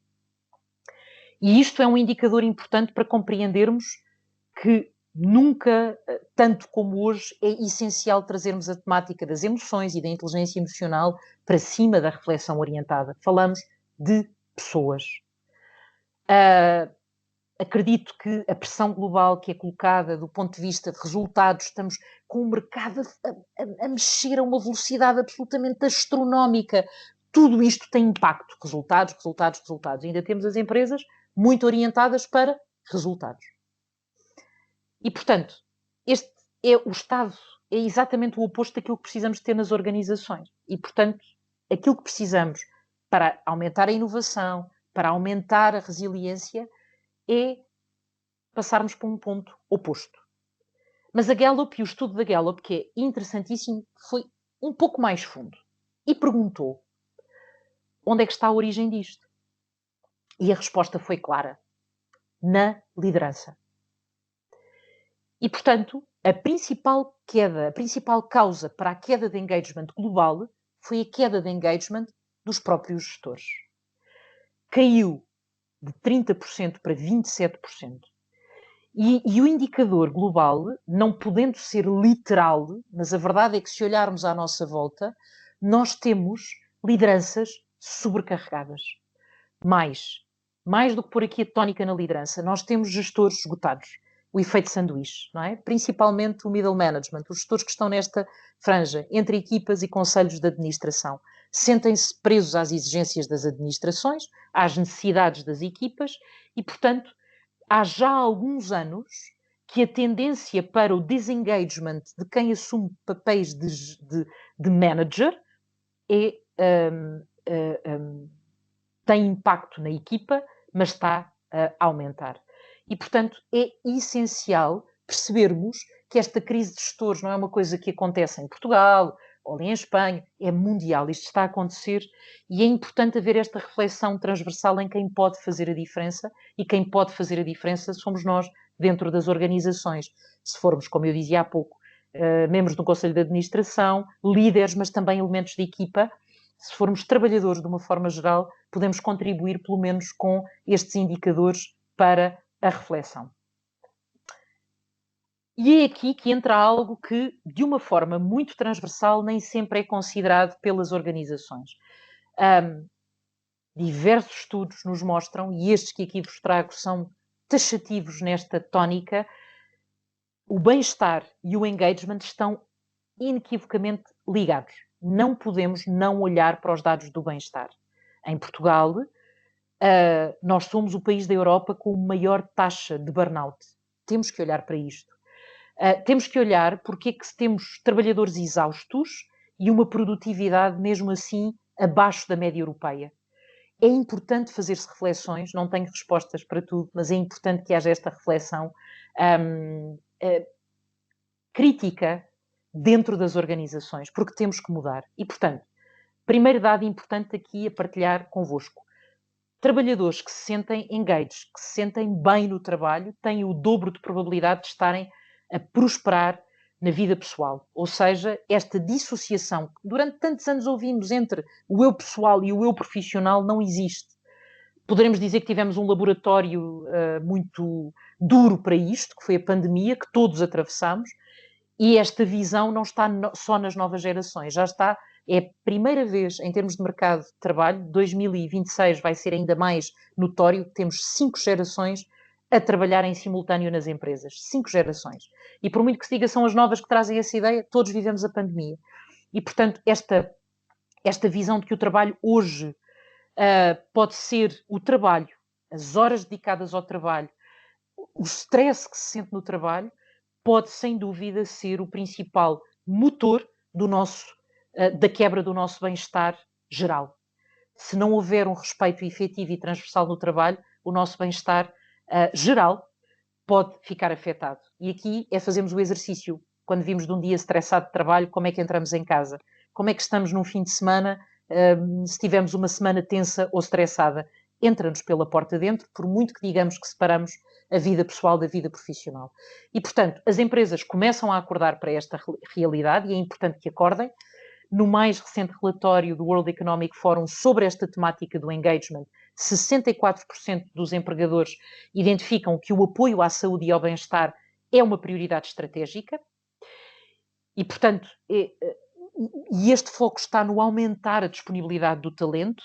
E isto é um indicador importante para compreendermos que nunca, tanto como hoje, é essencial trazermos a temática das emoções e da inteligência emocional para cima da reflexão orientada. Falamos de pessoas. Acredito que a pressão global que é colocada do ponto de vista de resultados, estamos com o mercado a mexer a uma velocidade absolutamente astronómica. Tudo isto tem impacto. Resultados, resultados, resultados. Ainda temos as empresas muito orientadas para resultados. E, portanto, este é o estado, é exatamente o oposto daquilo que precisamos ter nas organizações. E, portanto, aquilo que precisamos para aumentar a inovação, para aumentar a resiliência, é passarmos para um ponto oposto. Mas a Gallup e o estudo da Gallup, que é interessantíssimo, foi um pouco mais fundo e perguntou onde é que está a origem disto? E a resposta foi clara. Na liderança. E, portanto, a principal causa para a queda de engagement global foi a queda de engagement dos próprios gestores. Caiu de 30% para 27%. E o indicador global, não podendo ser literal, mas a verdade é que se olharmos à nossa volta, nós temos lideranças sobrecarregadas. Mais do que pôr aqui a tónica na liderança, nós temos gestores esgotados. O efeito sanduíche, não é? Principalmente o middle management, os gestores que estão nesta franja, entre equipas e conselhos de administração. Sentem-se presos às exigências das administrações, às necessidades das equipas e, portanto, há já alguns anos que a tendência para o disengagement de quem assume papéis de manager tem impacto na equipa, mas está a aumentar. E, portanto, é essencial percebermos que esta crise de gestores não é uma coisa que acontece em Portugal ou em Espanha, é mundial, isto está a acontecer e é importante haver esta reflexão transversal em quem pode fazer a diferença, e quem pode fazer a diferença somos nós dentro das organizações. Se formos, como eu dizia há pouco, membros do Conselho de Administração, líderes, mas também elementos de equipa, se formos trabalhadores de uma forma geral, podemos contribuir pelo menos com estes indicadores para a reflexão. E é aqui que entra algo que, de uma forma muito transversal, nem sempre é considerado pelas organizações. Diversos estudos nos mostram, e estes que aqui vos trago são taxativos nesta tónica, o bem-estar e o engagement estão inequivocamente ligados. Não podemos não olhar para os dados do bem-estar. Em Portugal, nós somos o país da Europa com maior taxa de burnout. Temos que olhar para isto. Temos que olhar porque é que temos trabalhadores exaustos e uma produtividade, mesmo assim, abaixo da média europeia. É importante fazer-se reflexões, não tenho respostas para tudo, mas é importante que haja esta reflexão crítica dentro das organizações, porque temos que mudar. E, portanto, primeiro dado importante aqui a partilhar convosco. Trabalhadores que se sentem engaged, que se sentem bem no trabalho, têm o dobro de probabilidade de estarem a prosperar na vida pessoal. Ou seja, esta dissociação que durante tantos anos ouvimos entre o eu pessoal e o eu profissional não existe. Poderemos dizer que tivemos um laboratório muito duro para isto, que foi a pandemia, que todos atravessamos, e esta visão não está só nas novas gerações, já está, é a primeira vez em termos de mercado de trabalho, 2026 vai ser ainda mais notório, temos 5 gerações a trabalhar em simultâneo nas empresas. 5 gerações. E por muito que se diga são as novas que trazem essa ideia, todos vivemos a pandemia. E, portanto, esta visão de que o trabalho hoje pode ser o trabalho, as horas dedicadas ao trabalho, o stress que se sente no trabalho, pode, sem dúvida, ser o principal motor da quebra do nosso bem-estar geral. Se não houver um respeito efetivo e transversal no trabalho, o nosso bem-estar geral pode ficar afetado. E aqui é fazermos o exercício. Quando vimos de um dia estressado de trabalho, como é que entramos em casa? Como é que estamos num fim de semana, se tivermos uma semana tensa ou estressada? Entra-nos pela porta dentro, por muito que digamos que separamos a vida pessoal da vida profissional. E, portanto, as empresas começam a acordar para esta realidade e é importante que acordem. No mais recente relatório do World Economic Forum sobre esta temática do engagement, 64% dos empregadores identificam que o apoio à saúde e ao bem-estar é uma prioridade estratégica e, portanto, este foco está no aumentar a disponibilidade do talento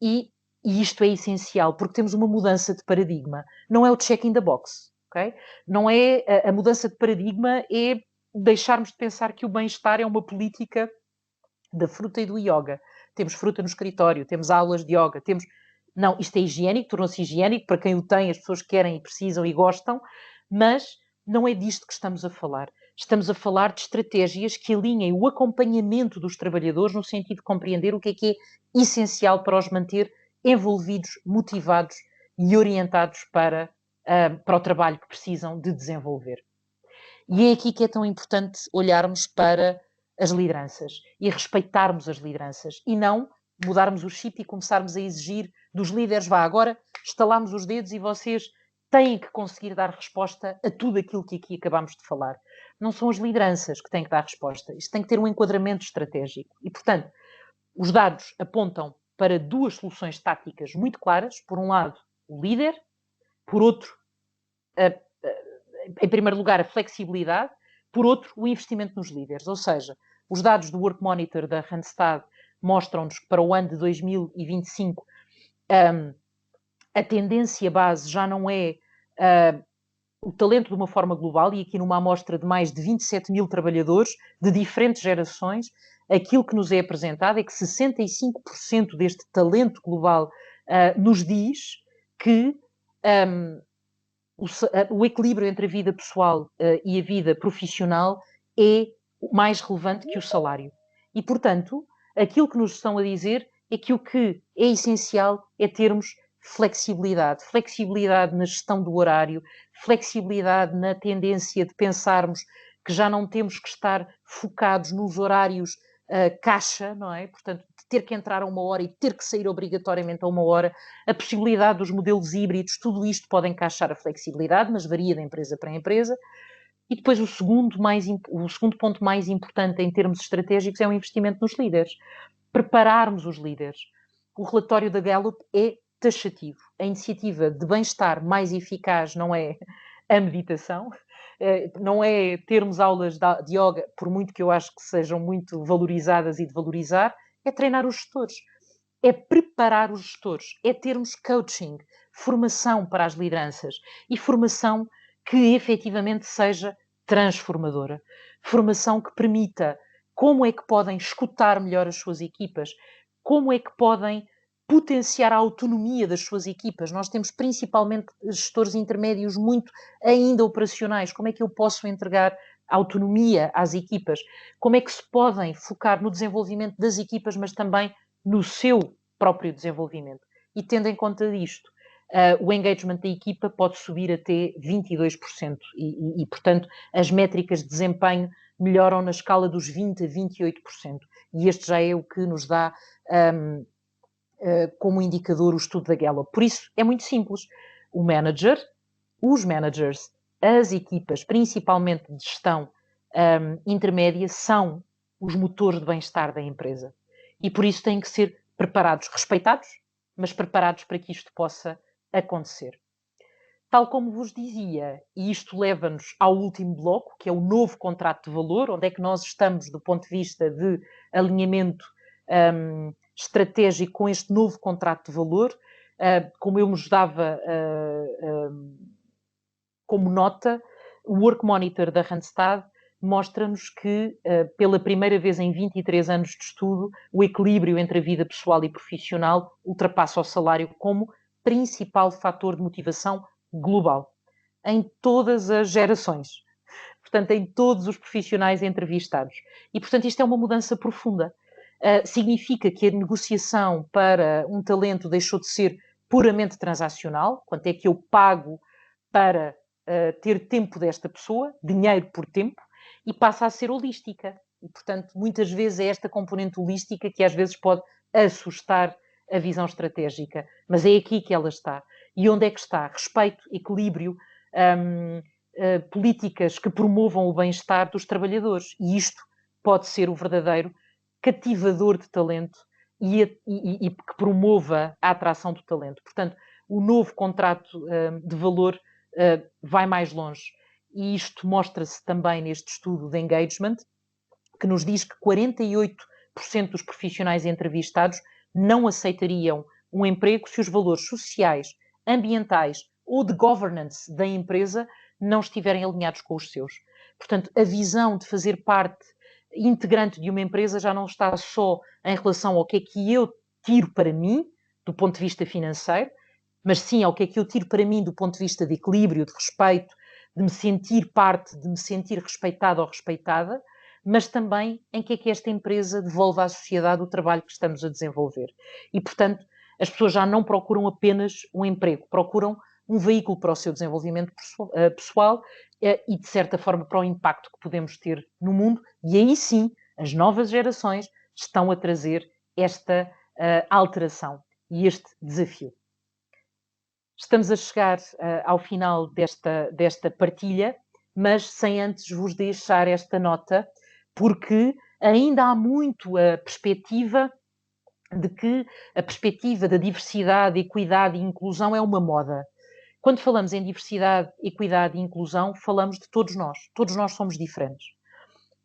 e isto é essencial porque temos uma mudança de paradigma. Não é o check in the box, ok? Não é a mudança de paradigma, é deixarmos de pensar que o bem-estar é uma política da fruta e do yoga. Temos fruta no escritório, temos aulas de yoga, temos... Não, isto é higiênico, tornou-se higiênico, para quem o tem, as pessoas querem e precisam e gostam, mas não é disto que estamos a falar. Estamos a falar de estratégias que alinhem o acompanhamento dos trabalhadores no sentido de compreender o que é essencial para os manter envolvidos, motivados e orientados para o trabalho que precisam de desenvolver. E é aqui que é tão importante olharmos para as lideranças e respeitarmos as lideranças e não mudarmos o chip e começarmos a exigir dos líderes, vá, agora estalamos os dedos e vocês têm que conseguir dar resposta a tudo aquilo que aqui acabamos de falar. Não são as lideranças que têm que dar resposta. Isto tem que ter um enquadramento estratégico. E, portanto, os dados apontam para 2 soluções táticas muito claras. Por um lado, o líder. Por outro, em primeiro lugar, a flexibilidade. Por outro, o investimento nos líderes. Ou seja, os dados do Work Monitor da Randstad mostram-nos que para o ano de 2025 a tendência base já não é o talento de uma forma global, e aqui numa amostra de mais de 27 mil trabalhadores de diferentes gerações, aquilo que nos é apresentado é que 65% deste talento global nos diz que o equilíbrio entre a vida pessoal e a vida profissional é mais relevante que o salário. E, portanto, aquilo que nos estão a dizer é que o que é essencial é termos flexibilidade. Flexibilidade na gestão do horário, flexibilidade na tendência de pensarmos que já não temos que estar focados nos horários caixa, não é? Portanto, de ter que entrar a 1 hora e ter que sair obrigatoriamente a 1 hora, a possibilidade dos modelos híbridos, tudo isto pode encaixar a flexibilidade, mas varia de empresa para empresa. E depois o segundo ponto mais importante em termos estratégicos é o investimento nos líderes. Prepararmos os líderes. O relatório da Gallup é taxativo. A iniciativa de bem-estar mais eficaz não é a meditação, não é termos aulas de yoga, por muito que eu acho que sejam muito valorizadas e de valorizar, é treinar os gestores, é preparar os gestores, é termos coaching, formação para as lideranças e formação que efetivamente seja transformadora. Formação que permita como é que podem escutar melhor as suas equipas, como é que podem potenciar a autonomia das suas equipas. Nós temos principalmente gestores intermédios muito ainda operacionais. Como é que eu posso entregar autonomia às equipas? Como é que se podem focar no desenvolvimento das equipas, mas também no seu próprio desenvolvimento? E tendo em conta disto, o engagement da equipa pode subir até 22% e, portanto, as métricas de desempenho melhoram na escala dos 20% a 28%. E este já é o que nos dá como indicador o estudo da Gallup. Por isso, é muito simples. Os managers, as equipas, principalmente de gestão intermédia, são os motores de bem-estar da empresa. E por isso têm que ser preparados, respeitados, mas preparados para que isto possa acontecer. Tal como vos dizia, e isto leva-nos ao último bloco, que é o novo contrato de valor, onde é que nós estamos do ponto de vista de alinhamento estratégico com este novo contrato de valor. Como eu vos dava como nota, o Work Monitor da Randstad mostra-nos que, pela primeira vez em 23 anos de estudo, o equilíbrio entre a vida pessoal e profissional ultrapassa o salário como principal fator de motivação global, em todas as gerações, portanto, em todos os profissionais entrevistados. E, portanto, isto é uma mudança profunda. Significa que a negociação para um talento deixou de ser puramente transacional, quanto é que eu pago para ter tempo desta pessoa, dinheiro por tempo, e passa a ser holística. E, portanto, muitas vezes é esta componente holística que às vezes pode assustar a visão estratégica, mas é aqui que ela está. E onde é que está? Respeito, equilíbrio, políticas que promovam o bem-estar dos trabalhadores. E isto pode ser o verdadeiro cativador de talento e que promova a atração do talento. Portanto, o novo contrato de valor vai mais longe. E isto mostra-se também neste estudo de engagement, que nos diz que 48% dos profissionais entrevistados não aceitariam um emprego se os valores sociais, ambientais ou de governance da empresa não estiverem alinhados com os seus. Portanto, a visão de fazer parte integrante de uma empresa já não está só em relação ao que é que eu tiro para mim, do ponto de vista financeiro, mas sim ao que é que eu tiro para mim do ponto de vista de equilíbrio, de respeito, de me sentir parte, de me sentir respeitado ou respeitada, mas também em que é que esta empresa devolve à sociedade o trabalho que estamos a desenvolver. E, portanto, as pessoas já não procuram apenas um emprego, procuram um veículo para o seu desenvolvimento pessoal e, de certa forma, para o impacto que podemos ter no mundo. E aí sim, as novas gerações estão a trazer esta alteração e este desafio. Estamos a chegar ao final desta partilha, mas sem antes vos deixar esta nota, porque ainda há muito a perspectiva de que a perspectiva da diversidade, equidade e inclusão é uma moda. Quando falamos em diversidade, equidade e inclusão, falamos de todos nós. Todos nós somos diferentes.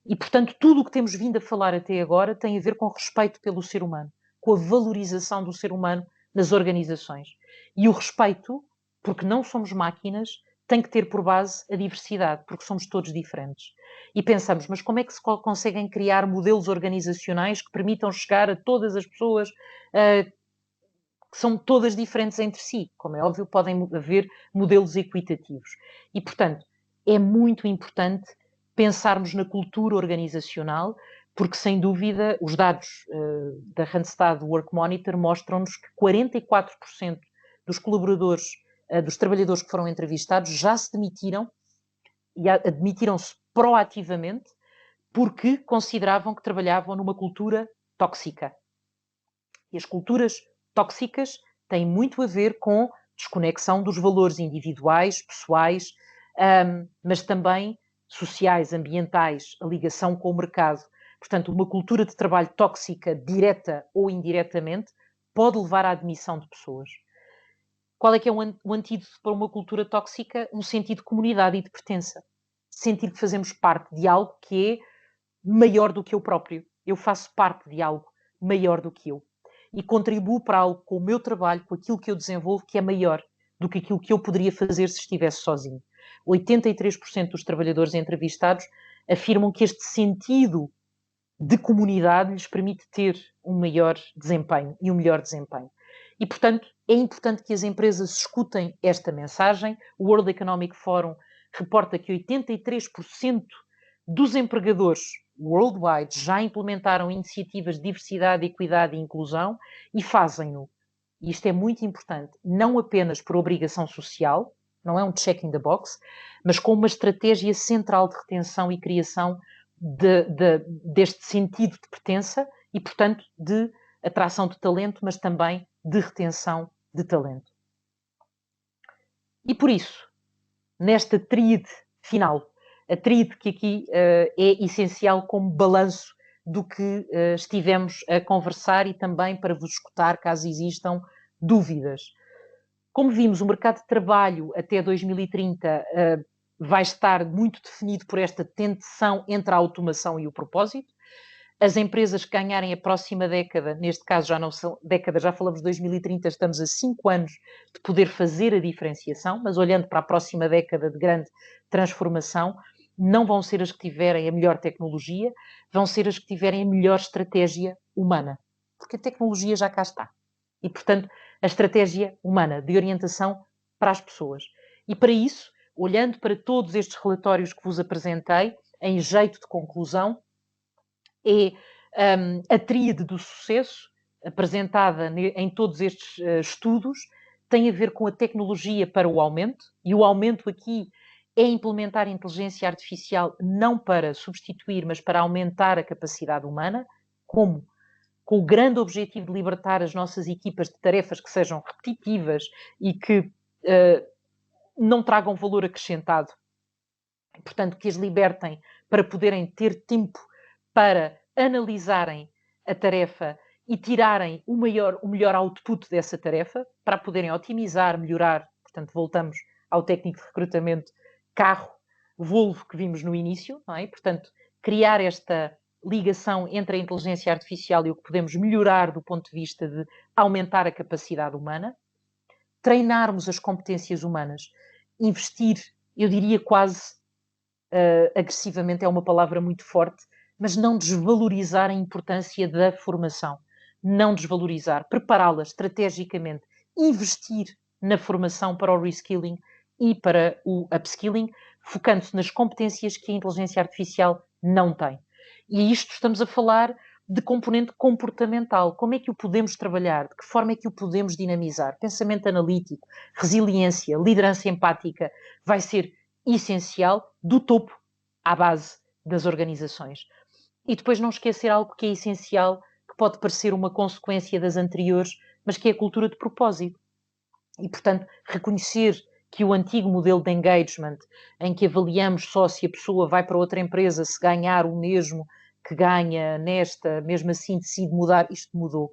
E, portanto, tudo o que temos vindo a falar até agora tem a ver com respeito pelo ser humano, com a valorização do ser humano nas organizações. E o respeito, porque não somos máquinas, tem que ter por base a diversidade, porque somos todos diferentes. E pensamos, mas como é que se conseguem criar modelos organizacionais que permitam chegar a todas as pessoas que são todas diferentes entre si? Como é óbvio, podem haver modelos equitativos. E, portanto, é muito importante pensarmos na cultura organizacional, porque, sem dúvida, os dados da Randstad Work Monitor mostram-nos que 44% dos colaboradores, dos trabalhadores que foram entrevistados, já se demitiram e admitiram-se proativamente porque consideravam que trabalhavam numa cultura tóxica. E as culturas tóxicas têm muito a ver com desconexão dos valores individuais, pessoais, mas também sociais, ambientais, a ligação com o mercado. Portanto, uma cultura de trabalho tóxica, direta ou indiretamente, pode levar à admissão de pessoas. Qual é que é o antídoto para uma cultura tóxica? Um sentido de comunidade e de pertença. Sentir que fazemos parte de algo que é maior do que eu próprio. Eu faço parte de algo maior do que eu. E contribuo para algo com o meu trabalho, com aquilo que eu desenvolvo, que é maior do que aquilo que eu poderia fazer se estivesse sozinho. 83% dos trabalhadores entrevistados afirmam que este sentido de comunidade lhes permite ter um maior desempenho e um melhor desempenho. E, portanto, é importante que as empresas escutem esta mensagem. O World Economic Forum reporta que 83% dos empregadores worldwide já implementaram iniciativas de diversidade, equidade e inclusão e fazem-no. E isto é muito importante, não apenas por obrigação social, não é um check in the box, mas com uma estratégia central de retenção e criação deste sentido de pertença e, portanto, de atração de talento, mas também de retenção de talento. E por isso, nesta tríade final, a tríade que aqui é essencial como balanço do que estivemos a conversar e também para vos escutar caso existam dúvidas. Como vimos, o mercado de trabalho até 2030 vai estar muito definido por esta tensão entre a automação e o propósito. As empresas que ganharem a próxima década, neste caso já não são décadas, já falamos de 2030, estamos a 5 anos de poder fazer a diferenciação, mas olhando para a próxima década de grande transformação, não vão ser as que tiverem a melhor tecnologia, vão ser as que tiverem a melhor estratégia humana, porque a tecnologia já cá está. E, portanto, a estratégia humana de orientação para as pessoas. E para isso, olhando para todos estes relatórios que vos apresentei, em jeito de conclusão, é a tríade do sucesso, apresentada em todos estes estudos, tem a ver com a tecnologia para o aumento, e o aumento aqui é implementar a inteligência artificial não para substituir, mas para aumentar a capacidade humana. Como? Com o grande objetivo de libertar as nossas equipas de tarefas que sejam repetitivas e que não tragam valor acrescentado. Portanto, que as libertem para poderem ter tempo para analisarem a tarefa e tirarem o melhor output dessa tarefa, para poderem otimizar, melhorar. Portanto, voltamos ao técnico de recrutamento carro, Volvo que vimos no início, não é? Portanto, criar esta ligação entre a inteligência artificial e o que podemos melhorar do ponto de vista de aumentar a capacidade humana, treinarmos as competências humanas, investir, eu diria quase agressivamente, é uma palavra muito forte, mas não desvalorizar a importância da formação, não desvalorizar, prepará-la estrategicamente, investir na formação para o reskilling e para o upskilling, focando-se nas competências que a inteligência artificial não tem. E isto estamos a falar de componente comportamental. Como é que o podemos trabalhar? De que forma é que o podemos dinamizar? Pensamento analítico, resiliência, liderança empática vai ser essencial do topo à base das organizações. E depois não esquecer algo que é essencial, que pode parecer uma consequência das anteriores, mas que é a cultura de propósito. E, portanto, reconhecer que o antigo modelo de engagement, em que avaliamos só se a pessoa vai para outra empresa, se ganhar o mesmo que ganha nesta, mesmo assim decide mudar, isto mudou.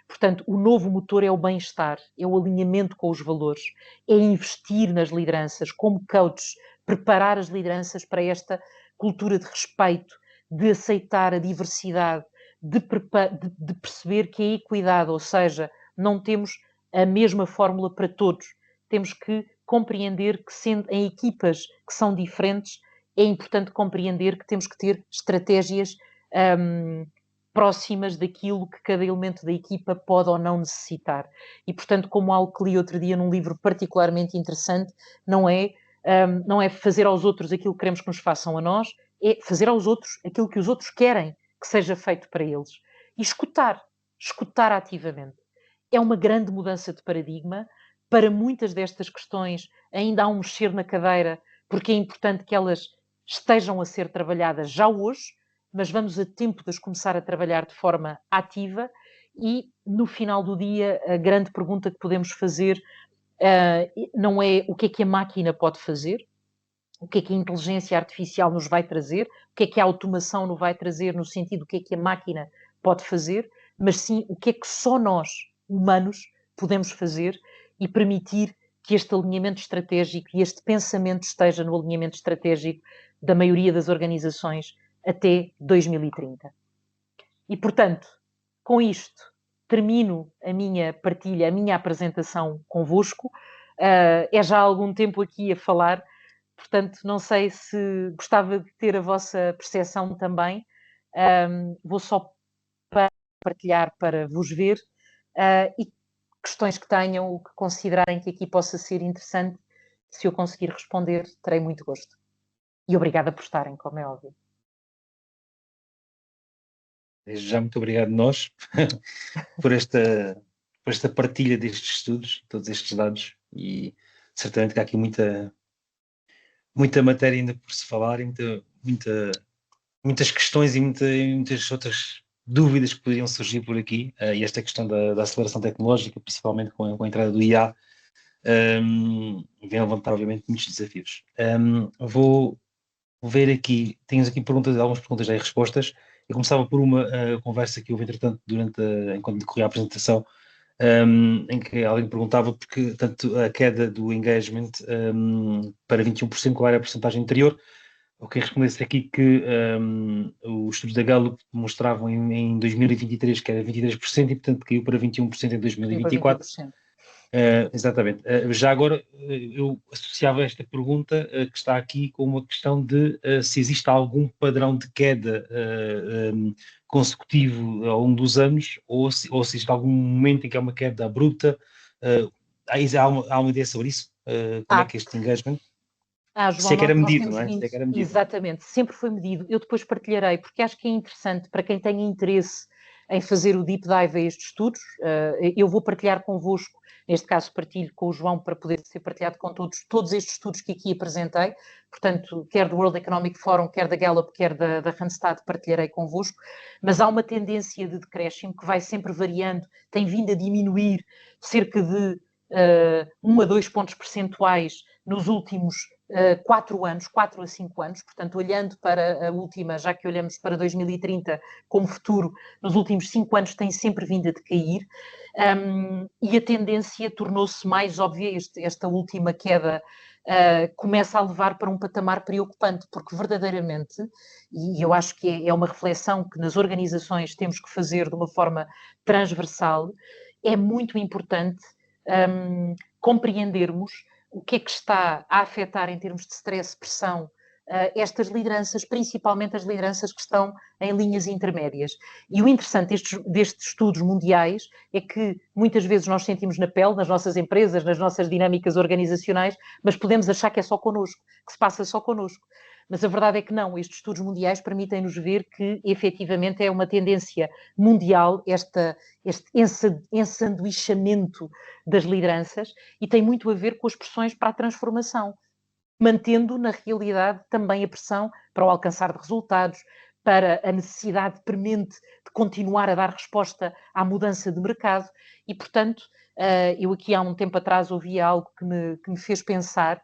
Portanto, o novo motor é o bem-estar, é o alinhamento com os valores, é investir nas lideranças, como coaches, preparar as lideranças para esta cultura de respeito, de aceitar a diversidade, de perceber que a equidade, ou seja, não temos a mesma fórmula para todos. Temos que compreender que, sendo em equipas que são diferentes, é importante compreender que temos que ter estratégias próximas daquilo que cada elemento da equipa pode ou não necessitar. E, portanto, como algo que li outro dia num livro particularmente interessante, não é fazer aos outros aquilo que queremos que nos façam a nós, é fazer aos outros aquilo que os outros querem que seja feito para eles. E escutar ativamente. É uma grande mudança de paradigma. Para muitas destas questões ainda há um mexer na cadeira porque é importante que elas estejam a ser trabalhadas já hoje, mas vamos a tempo de as começar a trabalhar de forma ativa e, no final do dia, a grande pergunta que podemos fazer não é o que é que a máquina pode fazer, o que é que a inteligência artificial nos vai trazer, o que é que a automação nos vai trazer no sentido do que é que a máquina pode fazer, mas sim o que é que só nós, humanos, podemos fazer e permitir que este alinhamento estratégico e este pensamento esteja no alinhamento estratégico da maioria das organizações até 2030. E, portanto, com isto, termino a minha partilha, a minha apresentação convosco. É já há algum tempo aqui a falar, portanto, não sei se gostava de ter a vossa percepção também. Vou só partilhar para vos ver e questões que tenham, o que considerarem que aqui possa ser interessante, se eu conseguir responder, terei muito gosto. E obrigada por estarem, como é óbvio. Desde já, muito obrigado nós por esta partilha destes estudos, todos estes dados, e certamente que há aqui muita matéria ainda por se falar, e muitas questões e muitas outras dúvidas que poderiam surgir por aqui, e esta questão da aceleração tecnológica, principalmente com a entrada do IA, vem levantar, obviamente, muitos desafios. Vou ver aqui, temos aqui algumas perguntas e respostas. Eu começava por uma conversa que houve, entretanto, enquanto decorria a apresentação, em que alguém perguntava porque, tanto a queda do engagement para 21%, qual era a porcentagem anterior. O que respondesse aqui que os estudos da Gallup mostravam em 2023 que era 23% e, portanto, caiu para 21% em 2024. Exatamente. Já agora, eu associava esta pergunta que está aqui com uma questão de se existe algum padrão de queda consecutivo ao longo dos anos, ou se existe algum momento em que é uma queda abrupta. Há uma ideia sobre isso? Como é que este engagement? João, Se é que era nós medido, temos não é? vindo, Se é que era medido. exatamente, sempre foi medido. Eu depois partilharei, porque acho que é interessante para quem tenha interesse em fazer o deep dive a estes estudos. Eu vou partilhar convosco, neste caso partilho com o João para poder ser partilhado com todos estes estudos que aqui apresentei, portanto, quer do World Economic Forum, quer da Gallup, quer da Randstad, partilharei convosco, mas há uma tendência de decréscimo que vai sempre variando, tem vindo a diminuir cerca de 1 a 2 pontos percentuais nos últimos 4 a 5 anos, portanto, olhando para a última, já que olhamos para 2030 como futuro, nos últimos 5 anos tem sempre vindo a decair, e a tendência tornou-se mais óbvia, esta última queda começa a levar para um patamar preocupante, porque verdadeiramente, e eu acho que é uma reflexão que nas organizações temos que fazer de uma forma transversal, é muito importante compreendermos o que é que está a afetar em termos de stress, pressão, estas lideranças, principalmente as lideranças que estão em linhas intermédias. E o interessante destes estudos mundiais é que muitas vezes nós sentimos na pele, nas nossas empresas, nas nossas dinâmicas organizacionais, mas podemos achar que é só connosco, que se passa só connosco. Mas a verdade é que não, estes estudos mundiais permitem-nos ver que efetivamente é uma tendência mundial este ensanduichamento das lideranças e tem muito a ver com as pressões para a transformação, mantendo na realidade também a pressão para o alcançar de resultados, para a necessidade premente de continuar a dar resposta à mudança de mercado e, portanto, eu aqui há um tempo atrás ouvi algo que me fez pensar,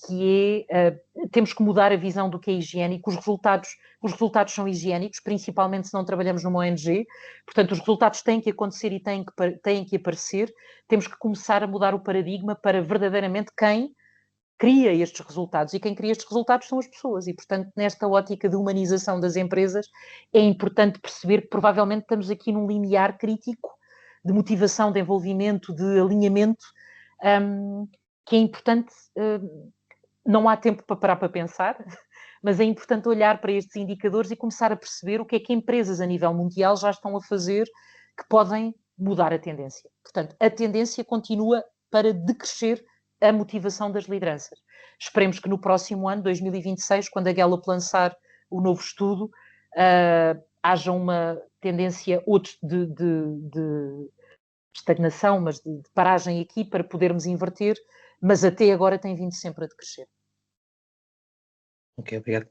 que é, temos que mudar a visão do que é higiênico, os resultados são higiênicos, principalmente se não trabalhamos numa ONG, portanto os resultados têm que acontecer e têm que aparecer, temos que começar a mudar o paradigma para verdadeiramente quem cria estes resultados, e quem cria estes resultados são as pessoas, e portanto nesta ótica de humanização das empresas é importante perceber que provavelmente estamos aqui num limiar crítico de motivação, de envolvimento, de alinhamento, que é importante, não há tempo para parar para pensar, mas é importante olhar para estes indicadores e começar a perceber o que é que empresas a nível mundial já estão a fazer que podem mudar a tendência. Portanto, a tendência continua para decrescer a motivação das lideranças. Esperemos que no próximo ano, 2026, quando a Gallup lançar o novo estudo, haja uma tendência de estagnação, mas de paragem aqui para podermos inverter, mas até agora tem vindo sempre a decrescer. Ok, obrigado.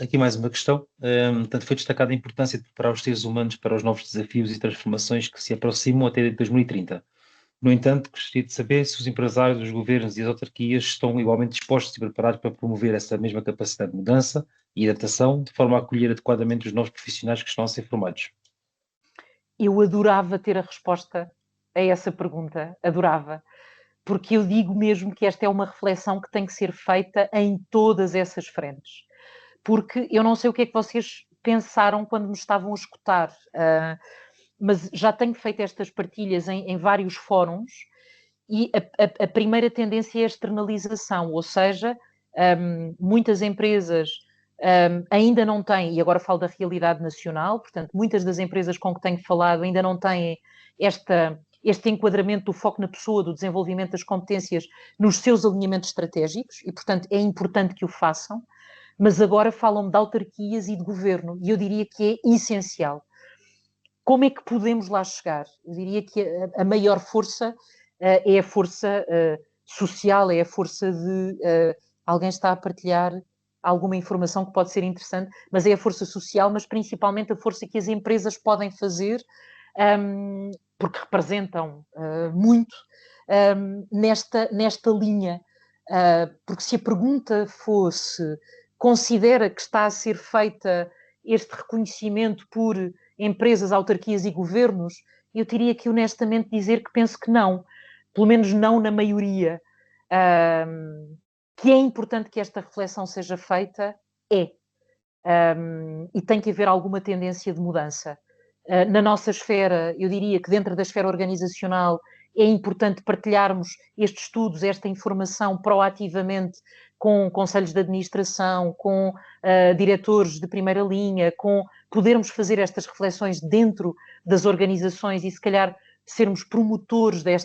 Aqui mais uma questão. Portanto, foi destacada a importância de preparar os seres humanos para os novos desafios e transformações que se aproximam até 2030. No entanto, gostaria de saber se os empresários, os governos e as autarquias estão igualmente dispostos e preparados para promover essa mesma capacidade de mudança e adaptação, de forma a acolher adequadamente os novos profissionais que estão a ser formados. Eu adorava ter a resposta a essa pergunta, adorava, porque eu digo mesmo que esta é uma reflexão que tem que ser feita em todas essas frentes. Porque eu não sei o que é que vocês pensaram quando me estavam a escutar, mas já tenho feito estas partilhas em vários fóruns e a primeira tendência é a externalização, ou seja, muitas empresas ainda não têm, e agora falo da realidade nacional, portanto, muitas das empresas com que tenho falado ainda não têm este enquadramento do foco na pessoa, do desenvolvimento das competências nos seus alinhamentos estratégicos, e, portanto, é importante que o façam, mas agora falam de autarquias e de governo, e eu diria que é essencial. Como é que podemos lá chegar? Eu diria que a maior força é a força social, é a força de... alguém está a partilhar alguma informação que pode ser interessante, mas é a força social, mas principalmente a força que as empresas podem fazer, porque representam muito nesta linha. Porque se a pergunta fosse, considera que está a ser feita este reconhecimento por empresas, autarquias e governos, eu teria que honestamente dizer que penso que não, pelo menos não na maioria. Que é importante que esta reflexão seja feita, e tem que haver alguma tendência de mudança. Na nossa esfera, eu diria que dentro da esfera organizacional é importante partilharmos estes estudos, esta informação proativamente com conselhos de administração, com diretores de primeira linha, com podermos fazer estas reflexões dentro das organizações e se calhar sermos promotores de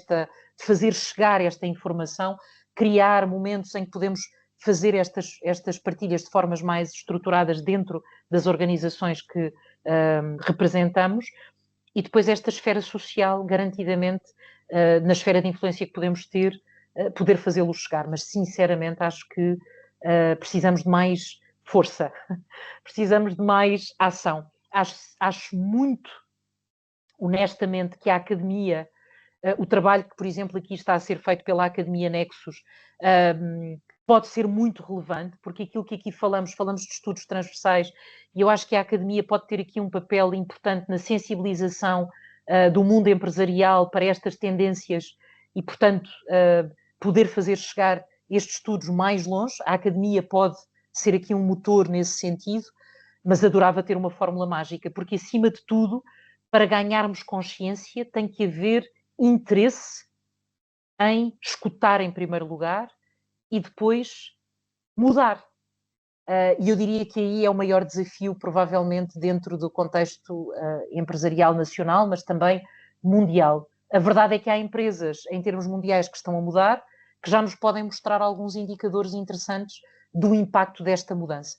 fazer chegar esta informação, criar momentos em que podemos fazer estas partilhas de formas mais estruturadas dentro das organizações que representamos, e depois esta esfera social, garantidamente, na esfera de influência que podemos ter, poder fazê-lo chegar. Mas, sinceramente, acho que precisamos de mais força, precisamos de mais ação. Acho muito, honestamente, que a academia, o trabalho que, por exemplo, aqui está a ser feito pela Academia Nexus, pode ser muito relevante, porque aquilo que aqui falamos de estudos transversais, e eu acho que a academia pode ter aqui um papel importante na sensibilização do mundo empresarial para estas tendências e, portanto, poder fazer chegar estes estudos mais longe. A academia pode ser aqui um motor nesse sentido, mas adorava ter uma fórmula mágica, porque, acima de tudo, para ganharmos consciência, tem que haver interesse em escutar em primeiro lugar e depois mudar. E eu diria que aí é o maior desafio, provavelmente, dentro do contexto empresarial nacional, mas também mundial. A verdade é que há empresas, em termos mundiais, que estão a mudar, que já nos podem mostrar alguns indicadores interessantes do impacto desta mudança.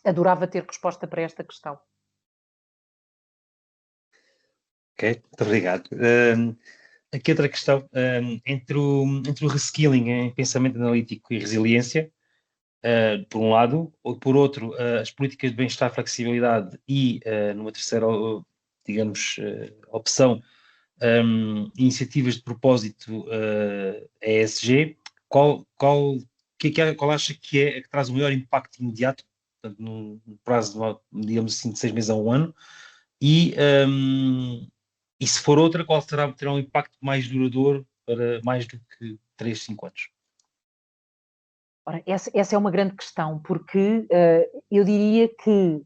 Adorava ter resposta para esta questão. Ok, muito obrigado. Aqui outra questão, entre o reskilling em pensamento analítico e resiliência, por um lado, ou por outro, as políticas de bem-estar, flexibilidade e, numa terceira, digamos, opção, iniciativas de propósito ESG, qual acha que é a que traz o maior impacto imediato, portanto, no prazo de, digamos assim, de 6 meses a um ano, e se for outra, qual terá um impacto mais duradouro para mais do que 3, 5 anos? Ora, essa é uma grande questão, porque eu diria que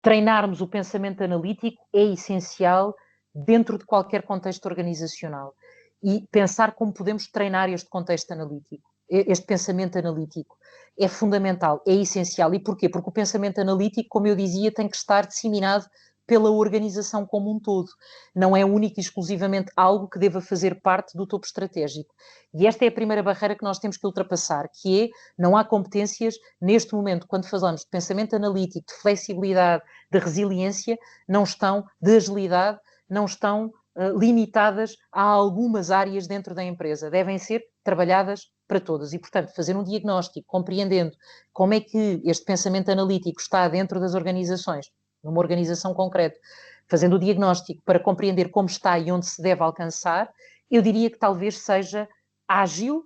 treinarmos o pensamento analítico é essencial dentro de qualquer contexto organizacional. E pensar como podemos treinar este contexto analítico, este pensamento analítico, é fundamental, é essencial. E porquê? Porque o pensamento analítico, como eu dizia, tem que estar disseminado pela organização como um todo. Não é único e exclusivamente algo que deva fazer parte do topo estratégico. E esta é a primeira barreira que nós temos que ultrapassar, que é, não há competências, neste momento, quando falamos de pensamento analítico, de flexibilidade, de resiliência, não estão, de agilidade, não estão limitadas a algumas áreas dentro da empresa, devem ser trabalhadas para todas. E, portanto, fazer um diagnóstico, compreendendo como é que este pensamento analítico está dentro das organizações, numa organização concreta, fazendo o diagnóstico para compreender como está e onde se deve alcançar, eu diria que talvez seja ágil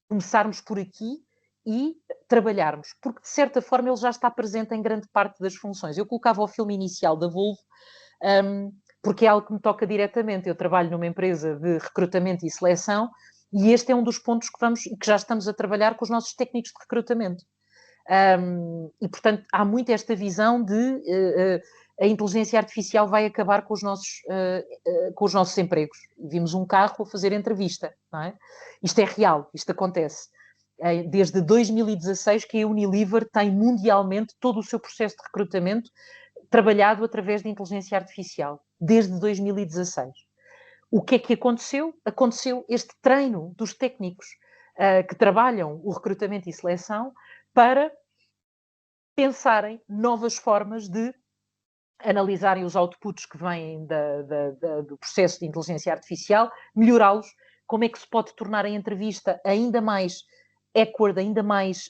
começarmos por aqui e trabalharmos, porque de certa forma ele já está presente em grande parte das funções. Eu colocava o filme inicial da Volvo, porque é algo que me toca diretamente. Eu trabalho numa empresa de recrutamento e seleção e este é um dos pontos que já estamos a trabalhar com os nossos técnicos de recrutamento. E, portanto, há muito esta visão de a inteligência artificial vai acabar com os nossos empregos. Vimos um carro a fazer entrevista, não é? Isto é real, isto acontece. Desde 2016 que a Unilever tem mundialmente todo o seu processo de recrutamento trabalhado através de inteligência artificial, desde 2016. O que é que aconteceu? Aconteceu este treino dos técnicos que trabalham o recrutamento e seleção para pensarem novas formas de analisarem os outputs que vêm do processo de inteligência artificial, melhorá-los, como é que se pode tornar a entrevista ainda mais accurate, ainda mais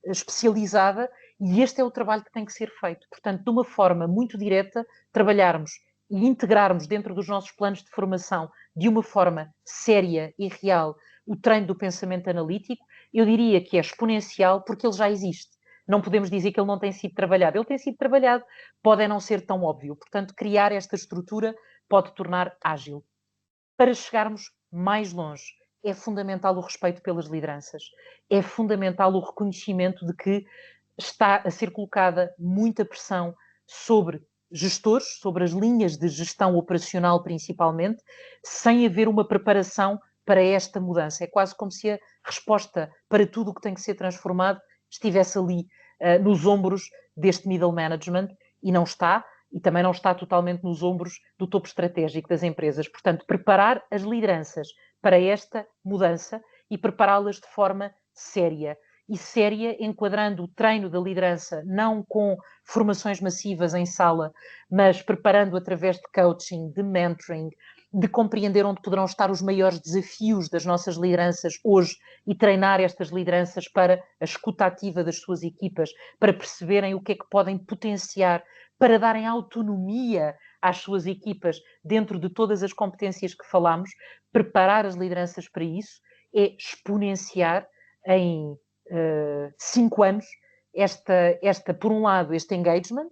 especializada, e este é o trabalho que tem que ser feito. Portanto, de uma forma muito direta, trabalharmos e integrarmos dentro dos nossos planos de formação, de uma forma séria e real, o treino do pensamento analítico, eu diria que é exponencial porque ele já existe. Não podemos dizer que ele não tem sido trabalhado. Ele tem sido trabalhado, pode não ser tão óbvio. Portanto, criar esta estrutura pode tornar ágil. Para chegarmos mais longe, é fundamental o respeito pelas lideranças. É fundamental o reconhecimento de que está a ser colocada muita pressão sobre gestores, sobre as linhas de gestão operacional principalmente, sem haver uma preparação para esta mudança. É quase como se a resposta para tudo o que tem que ser transformado estivesse ali nos ombros deste middle management, e não está, e também não está totalmente nos ombros do topo estratégico das empresas. Portanto, preparar as lideranças para esta mudança e prepará-las de forma séria. E séria, enquadrando o treino da liderança não com formações massivas em sala, mas preparando através de coaching, de mentoring, de compreender onde poderão estar os maiores desafios das nossas lideranças hoje e treinar estas lideranças para a escuta ativa das suas equipas, para perceberem o que é que podem potenciar, para darem autonomia às suas equipas dentro de todas as competências que falamos. Preparar as lideranças para isso é exponenciar em 5 anos por um lado, este engagement,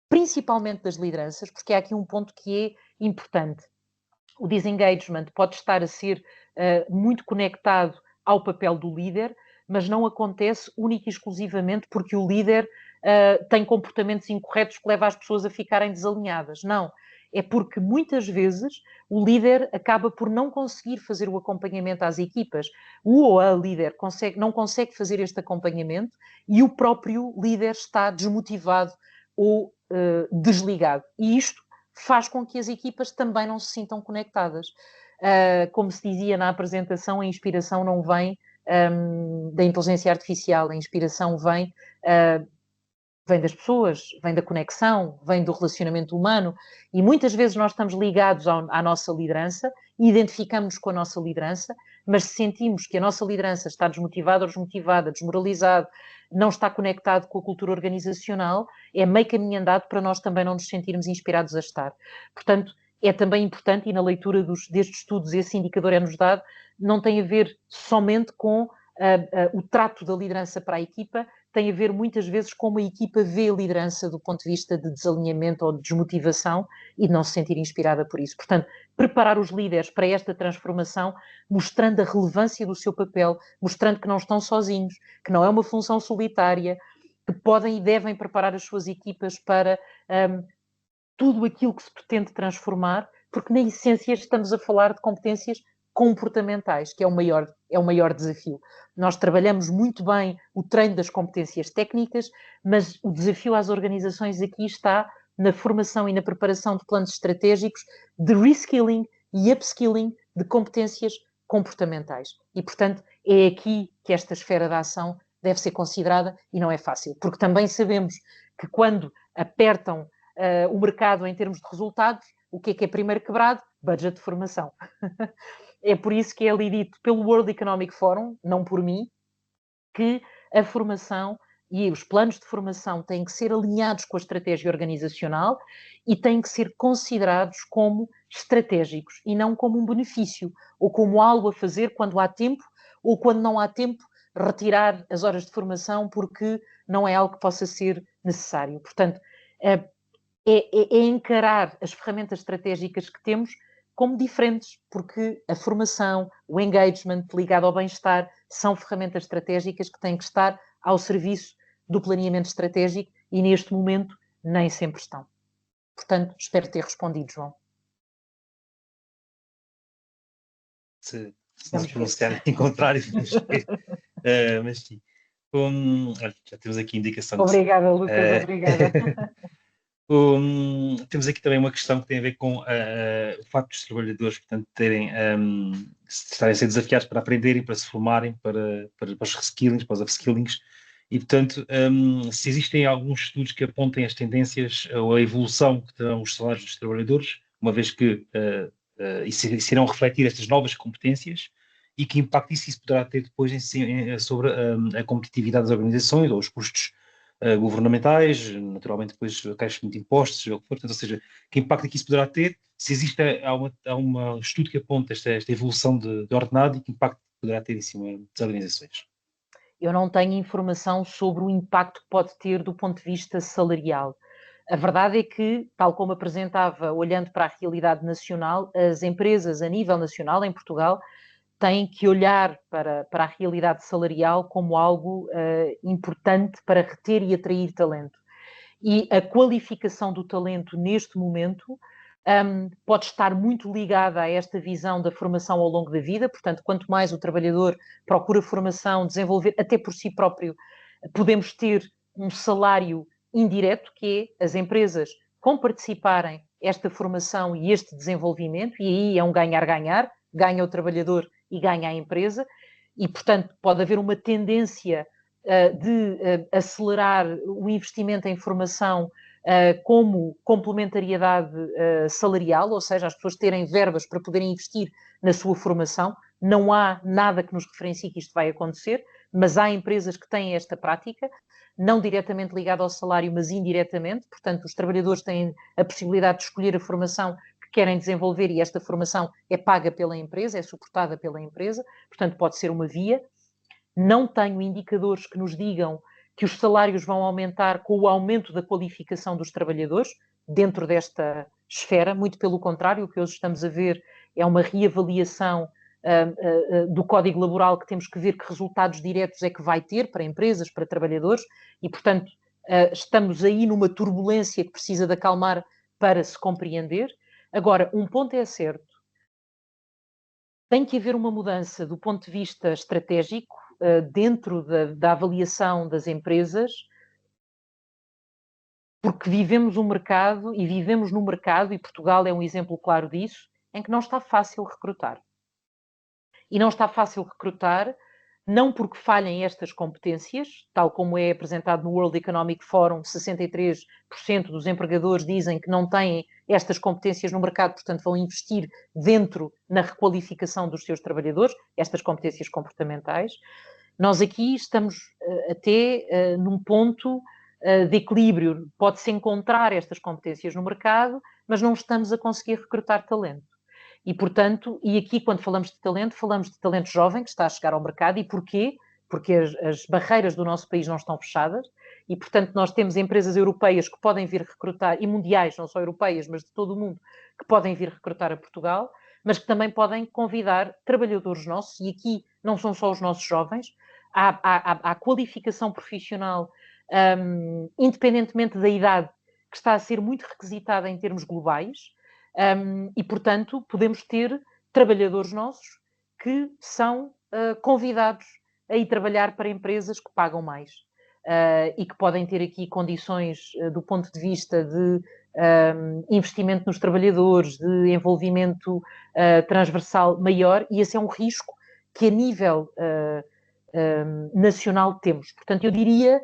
principalmente das lideranças, porque há aqui um ponto que é importante. O disengagement pode estar a ser muito conectado ao papel do líder, mas não acontece única e exclusivamente porque o líder tem comportamentos incorretos que levam as pessoas a ficarem desalinhadas. Não. É porque muitas vezes o líder acaba por não conseguir fazer o acompanhamento às equipas. O ou a líder não consegue fazer este acompanhamento e o próprio líder está desmotivado ou desligado. E isto faz com que as equipas também não se sintam conectadas. Como se dizia na apresentação, a inspiração não vem da inteligência artificial, a inspiração vem das pessoas, vem da conexão, vem do relacionamento humano, e muitas vezes nós estamos ligados à nossa liderança e identificamos com a nossa liderança, mas se sentimos que a nossa liderança está desmotivada ou desmotivada, desmoralizada, não está conectado com a cultura organizacional, é meio caminho andado para nós também não nos sentirmos inspirados a estar. Portanto, é também importante, e na leitura destes estudos esse indicador é-nos dado, não tem a ver somente com o trato da liderança para a equipa, tem a ver muitas vezes como a equipa vê a liderança do ponto de vista de desalinhamento ou de desmotivação e de não se sentir inspirada por isso. Portanto, preparar os líderes para esta transformação, mostrando a relevância do seu papel, mostrando que não estão sozinhos, que não é uma função solitária, que podem e devem preparar as suas equipas para tudo aquilo que se pretende transformar, porque na essência estamos a falar de competências comportamentais, que é o maior desafio. Nós trabalhamos muito bem o treino das competências técnicas, mas o desafio às organizações aqui está na formação e na preparação de planos estratégicos de reskilling e upskilling de competências comportamentais. E, portanto, é aqui que esta esfera da ação deve ser considerada e não é fácil, porque também sabemos que quando apertam o mercado em termos de resultados, o que é primeiro quebrado? Budget de formação. É por isso que é ali dito pelo World Economic Forum, não por mim, que a formação e os planos de formação têm que ser alinhados com a estratégia organizacional e têm que ser considerados como estratégicos e não como um benefício ou como algo a fazer quando há tempo ou quando não há tempo, retirar as horas de formação porque não é algo que possa ser necessário. Portanto, é encarar as ferramentas estratégicas que temos como diferentes, porque a formação, o engagement ligado ao bem-estar são ferramentas estratégicas que têm que estar ao serviço do planeamento estratégico e neste momento nem sempre estão. Portanto, espero ter respondido, João. Se não se pronunciar em contrário, mas sim. Já temos aqui indicação. Obrigada, Lucas, obrigada. Temos aqui também uma questão que tem a ver com o facto dos trabalhadores, portanto, estarem a ser desafiados para aprenderem, para se formarem, para os reskillings, para os upskillings, e, portanto, se existem alguns estudos que apontem as tendências ou a evolução que terão os salários dos trabalhadores, uma vez que se irão refletir estas novas competências, e que impacto isso poderá ter depois sobre a competitividade das organizações ou os custos governamentais, naturalmente depois acréscimo de impostos, ou o que for, portanto, ou seja, que impacto é que isso poderá ter, se existe há estudo que aponta esta evolução de ordenado e que impacto poderá ter em cima das organizações. Eu não tenho informação sobre o impacto que pode ter do ponto de vista salarial. A verdade é que, tal como apresentava, olhando para a realidade nacional, as empresas a nível nacional, em Portugal, têm que olhar para a realidade salarial como algo importante para reter e atrair talento. E a qualificação do talento neste momento pode estar muito ligada a esta visão da formação ao longo da vida, portanto, quanto mais o trabalhador procura formação, desenvolver, até por si próprio, podemos ter um salário indireto, que é as empresas com participarem esta formação e este desenvolvimento, e aí é um ganhar-ganhar, ganha o trabalhador e ganha a empresa, e, portanto, pode haver uma tendência de acelerar o investimento em formação como complementariedade salarial, ou seja, as pessoas terem verbas para poderem investir na sua formação. Não há nada que nos referencie que isto vai acontecer, mas há empresas que têm esta prática, não diretamente ligada ao salário, mas indiretamente. Portanto, os trabalhadores têm a possibilidade de escolher a formação que querem desenvolver e esta formação é paga pela empresa, é suportada pela empresa, portanto, pode ser uma via. Não tenho indicadores que nos digam que os salários vão aumentar com o aumento da qualificação dos trabalhadores dentro desta esfera, muito pelo contrário, o que hoje estamos a ver é uma reavaliação do Código Laboral, que temos que ver que resultados diretos é que vai ter para empresas, para trabalhadores, e, portanto, estamos aí numa turbulência que precisa de acalmar para se compreender. Agora, um ponto é certo, tem que haver uma mudança do ponto de vista estratégico dentro da avaliação das empresas, porque vivemos um mercado e vivemos num mercado, e Portugal é um exemplo claro disso, em que não está fácil recrutar. E não está fácil recrutar não porque falhem estas competências, tal como é apresentado no World Economic Forum, 63% dos empregadores dizem que não têm estas competências no mercado, portanto vão investir dentro na requalificação dos seus trabalhadores, estas competências comportamentais. Nós aqui estamos até num ponto de equilíbrio. Pode-se encontrar estas competências no mercado, mas não estamos a conseguir recrutar talento. E, portanto, e aqui quando falamos de talento jovem que está a chegar ao mercado. E porquê? Porque as barreiras do nosso país não estão fechadas e, portanto, nós temos empresas europeias que podem vir recrutar, e mundiais, não só europeias, mas de todo o mundo, que podem vir recrutar a Portugal, mas que também podem convidar trabalhadores nossos, e aqui não são só os nossos jovens, há qualificação profissional, independentemente da idade, que está a ser muito requisitada em termos globais. E, portanto, podemos ter trabalhadores nossos que são convidados a ir trabalhar para empresas que pagam mais e que podem ter aqui condições do ponto de vista de investimento nos trabalhadores, de envolvimento transversal maior, e esse é um risco que a nível nacional temos. Portanto, eu diria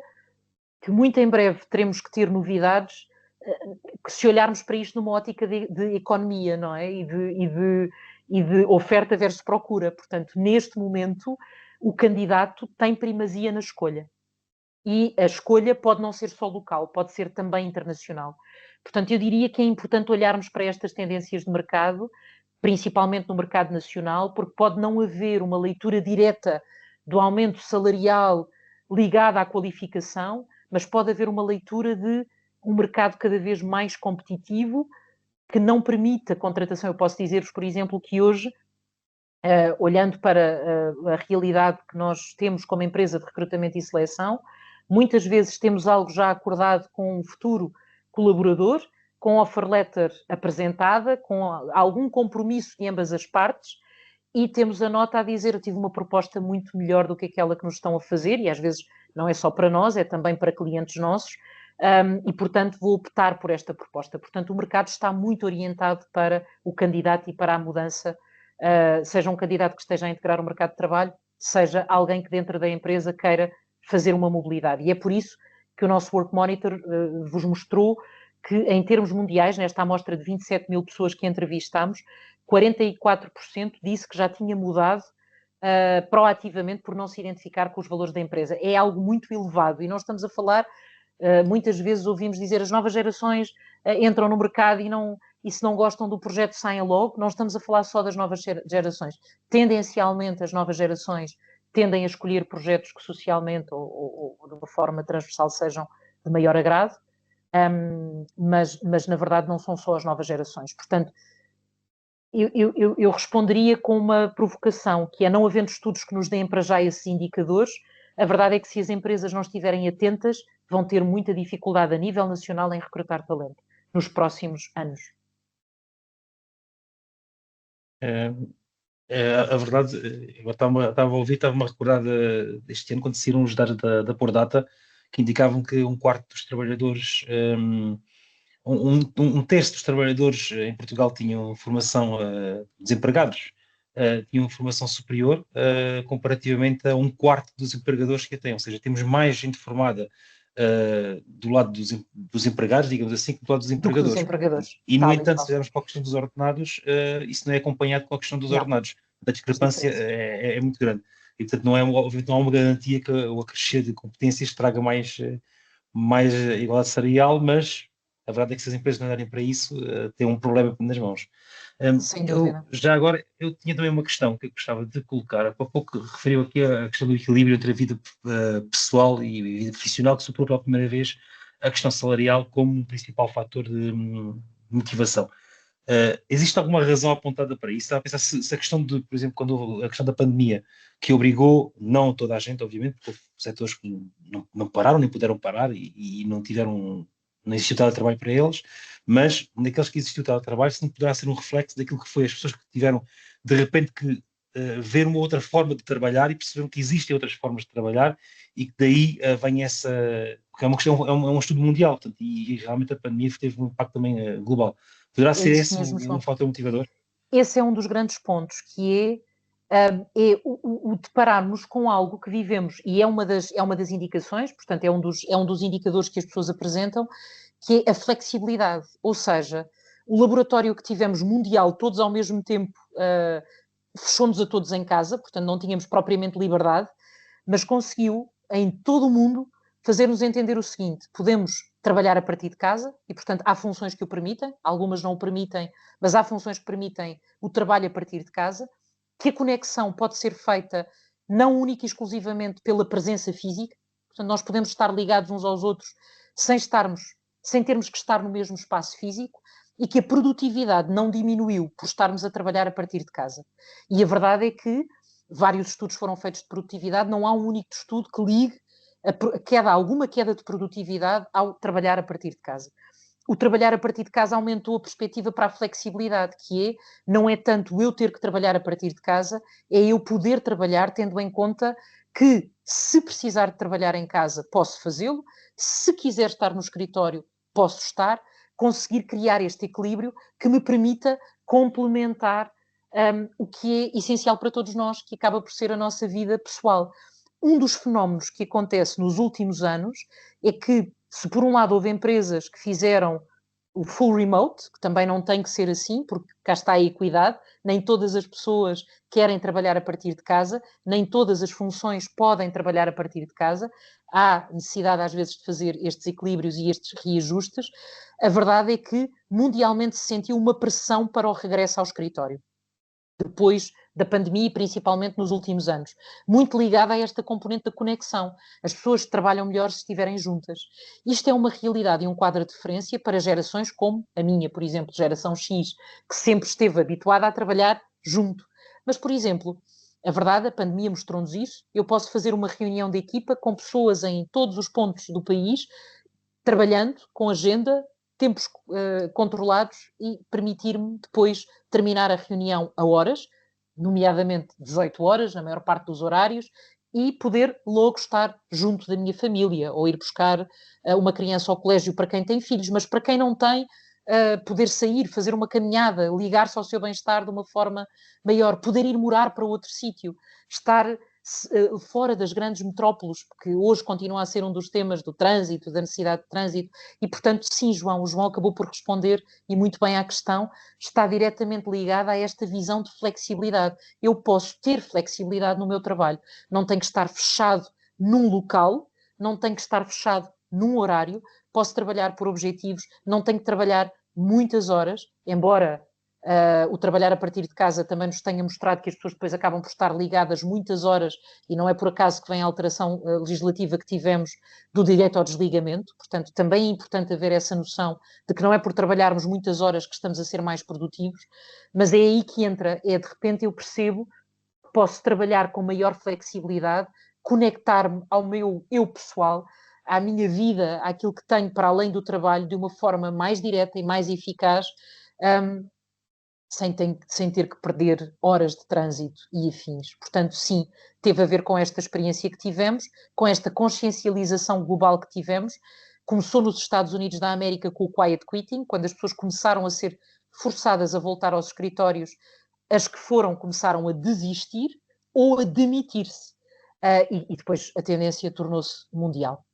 que muito em breve teremos que ter novidades se olharmos para isto numa ótica de economia, não é? E de oferta versus procura. Portanto, neste momento, o candidato tem primazia na escolha. E a escolha pode não ser só local, pode ser também internacional. Portanto, eu diria que é importante olharmos para estas tendências de mercado, principalmente no mercado nacional, porque pode não haver uma leitura direta do aumento salarial ligada à qualificação, mas pode haver uma leitura de um mercado cada vez mais competitivo, que não permite a contratação. Eu posso dizer-vos, por exemplo, que hoje, olhando para a realidade que nós temos como empresa de recrutamento e seleção, muitas vezes temos algo já acordado com um futuro colaborador, com offer letter apresentada, com algum compromisso de ambas as partes, e temos a nota a dizer: eu tive uma proposta muito melhor do que aquela que nos estão a fazer, e às vezes não é só para nós, é também para clientes nossos, e portanto vou optar por esta proposta. Portanto, o mercado está muito orientado para o candidato e para a mudança, seja um candidato que esteja a integrar o mercado de trabalho, seja alguém que dentro da empresa queira fazer uma mobilidade. E é por isso que o nosso Work Monitor vos mostrou que, em termos mundiais, nesta amostra de 27 mil pessoas que entrevistámos, 44% disse que já tinha mudado proativamente por não se identificar com os valores da empresa. É algo muito elevado e nós estamos a falar, muitas vezes ouvimos dizer as novas gerações entram no mercado e se não gostam do projeto saem logo. Não estamos a falar só das novas gerações. Tendencialmente, as novas gerações tendem a escolher projetos que socialmente ou de uma forma transversal sejam de maior agrado, mas na verdade não são só as novas gerações. Portanto, eu responderia com uma provocação, que é: não havendo estudos que nos deem para já esses indicadores, a verdade é que se as empresas não estiverem atentas, vão ter muita dificuldade a nível nacional em recrutar talento nos próximos anos. A verdade, eu estava a ouvir, estava-me a recordar deste ano, quando saíram os dados da Pordata, que indicavam que um quarto dos trabalhadores, um terço dos trabalhadores em Portugal tinham formação, desempregados, tinham formação superior, comparativamente a um quarto dos empregadores que a têm. Ou seja, temos mais gente formada do lado dos empregados, digamos assim, que do lado dos empregadores. Dos empregadores. E, no entanto, se olharmos para a questão dos ordenados, isso não é acompanhado com a questão dos ordenados. A discrepância é muito grande. E, portanto, não há uma garantia que o acrescer de competências traga mais igualdade salarial, mas a verdade é que se as empresas não olharem para isso, têm um problema nas mãos. Sem dúvida. Já agora, eu tinha também uma questão que eu gostava de colocar. Há pouco referiu aqui a questão do equilíbrio entre a vida pessoal e a vida profissional, que superou pela primeira vez a questão salarial como um principal fator de motivação. Existe alguma razão apontada para isso? Estava a pensar se a questão de, por exemplo, quando houve a questão da pandemia, que obrigou, não toda a gente, obviamente, porque houve setores que não pararam, nem puderam parar e não tiveram, não existiu teletrabalho para eles, mas naqueles que existiu teletrabalho, se não poderá ser um reflexo daquilo que foi as pessoas que tiveram, de repente, que ver uma outra forma de trabalhar e perceberam que existem outras formas de trabalhar e que daí vem essa... Porque é uma questão, é um estudo mundial, portanto, e realmente a pandemia teve um impacto também global. Poderá ser esse um fator motivador? Esse é um dos grandes pontos, que é o depararmos com algo que vivemos, e é uma das indicações, portanto, é um dos indicadores que as pessoas apresentam, que é a flexibilidade. Ou seja, o laboratório que tivemos mundial, todos ao mesmo tempo, fechou-nos a todos em casa, portanto, não tínhamos propriamente liberdade, mas conseguiu, em todo o mundo, fazer-nos entender o seguinte: podemos trabalhar a partir de casa e, portanto, há funções que o permitem, algumas não o permitem, mas há funções que permitem o trabalho a partir de casa, que a conexão pode ser feita não única e exclusivamente pela presença física, portanto, nós podemos estar ligados uns aos outros sem termos que estar no mesmo espaço físico, e que a produtividade não diminuiu por estarmos a trabalhar a partir de casa. E a verdade é que vários estudos foram feitos de produtividade, não há um único estudo que ligue alguma queda de produtividade ao trabalhar a partir de casa. O trabalhar a partir de casa aumentou a perspectiva para a flexibilidade, que não é tanto eu ter que trabalhar a partir de casa, é eu poder trabalhar tendo em conta que, se precisar de trabalhar em casa, posso fazê-lo, se quiser estar no escritório, posso estar, conseguir criar este equilíbrio que me permita complementar o que é essencial para todos nós, que acaba por ser a nossa vida pessoal. Um dos fenómenos que acontece nos últimos anos é que, se por um lado houve empresas que fizeram o full remote, que também não tem que ser assim, porque cá está a equidade, nem todas as pessoas querem trabalhar a partir de casa, nem todas as funções podem trabalhar a partir de casa, há necessidade às vezes de fazer estes equilíbrios e estes reajustes. A verdade é que mundialmente se sentiu uma pressão para o regresso ao escritório, depois da pandemia e principalmente nos últimos anos, muito ligada a esta componente da conexão. As pessoas trabalham melhor se estiverem juntas. Isto é uma realidade e um quadro de referência para gerações como a minha, por exemplo, geração X, que sempre esteve habituada a trabalhar junto. Mas, por exemplo, a verdade, a pandemia mostrou-nos isso. Eu posso fazer uma reunião de equipa com pessoas em todos os pontos do país, trabalhando com agenda, tempos controlados e permitir-me depois terminar a reunião a horas, nomeadamente 18 horas, na maior parte dos horários, e poder logo estar junto da minha família, ou ir buscar uma criança ao colégio para quem tem filhos, mas para quem não tem, poder sair, fazer uma caminhada, ligar-se ao seu bem-estar de uma forma maior, poder ir morar para outro sítio, estar fora das grandes metrópoles, porque hoje continua a ser um dos temas do trânsito, da necessidade de trânsito, e portanto, sim, João, o João acabou por responder, e muito bem à questão, está diretamente ligada a esta visão de flexibilidade. Eu posso ter flexibilidade no meu trabalho, não tenho que estar fechado num local, não tenho que estar fechado num horário, posso trabalhar por objetivos, não tenho que trabalhar muitas horas, embora o trabalhar a partir de casa também nos tenha mostrado que as pessoas depois acabam por estar ligadas muitas horas, e não é por acaso que vem a alteração legislativa que tivemos do direito ao desligamento. Portanto, também é importante haver essa noção de que não é por trabalharmos muitas horas que estamos a ser mais produtivos, mas é aí que entra, de repente eu percebo que posso trabalhar com maior flexibilidade, conectar-me ao meu eu pessoal, à minha vida, àquilo que tenho para além do trabalho, de uma forma mais direta e mais eficaz, sem ter que perder horas de trânsito e afins. Portanto, sim, teve a ver com esta experiência que tivemos, com esta consciencialização global que tivemos. Começou nos Estados Unidos da América com o quiet quitting, quando as pessoas começaram a ser forçadas a voltar aos escritórios, as que foram começaram a desistir ou a demitir-se. E depois a tendência tornou-se mundial.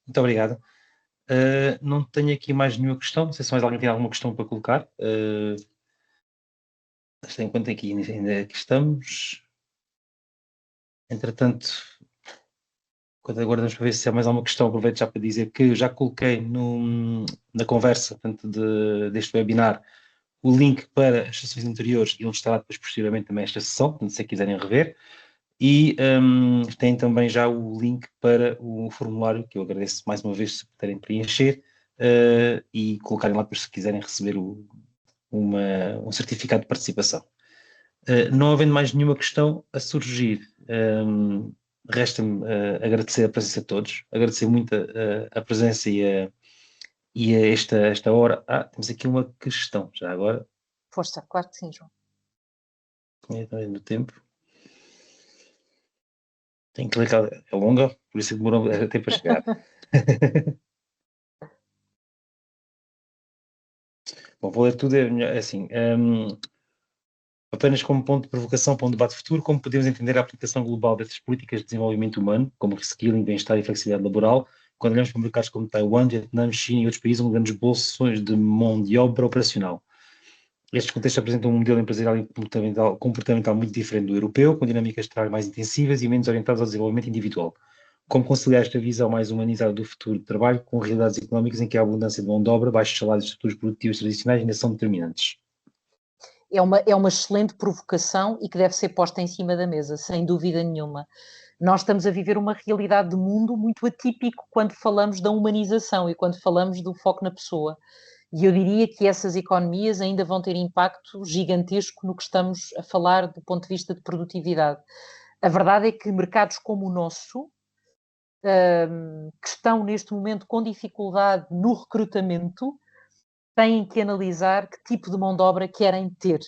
Muito obrigado. Não tenho aqui mais nenhuma questão. Não sei se mais alguém tem alguma questão para colocar. Enquanto aqui ainda aqui estamos. Entretanto, quando aguardamos para ver se há mais alguma questão, aproveito já para dizer que eu já coloquei na conversa, portanto, deste webinar, o link para as sessões anteriores, e ele estará depois posteriormente também esta sessão, portanto, se quiserem rever. E tem também já o link para o formulário, que eu agradeço mais uma vez se puderem preencher e colocarem lá depois se quiserem receber um certificado de participação. Não havendo mais nenhuma questão a surgir, resta-me agradecer a presença de todos, agradecer muito a presença e a esta hora. Temos aqui uma questão, já agora. Força, claro que sim, João. Também no tempo. Tenho que clicar, é longa, por isso demorou tempo a chegar. Bom, vou ler tudo, é assim, apenas como ponto de provocação para um debate futuro, como podemos entender a aplicação global destas políticas de desenvolvimento humano, como reskilling, bem-estar e flexibilidade laboral, quando olhamos para mercados como Taiwan, Vietnã, China e outros países onde grandes bolsões de mão de obra operacional. Estes contextos apresentam um modelo empresarial e comportamental muito diferente do europeu, com dinâmicas de trabalho mais intensivas e menos orientadas ao desenvolvimento individual. Como conciliar esta visão mais humanizada do futuro de trabalho com realidades económicas em que a abundância de mão de obra, baixos salários e estruturas produtivas tradicionais ainda são determinantes? É uma excelente provocação e que deve ser posta em cima da mesa, sem dúvida nenhuma. Nós estamos a viver uma realidade de mundo muito atípico quando falamos da humanização e quando falamos do foco na pessoa. E eu diria que essas economias ainda vão ter impacto gigantesco no que estamos a falar do ponto de vista de produtividade. A verdade é que mercados como o nosso, que estão neste momento com dificuldade no recrutamento, têm que analisar que tipo de mão de obra querem ter.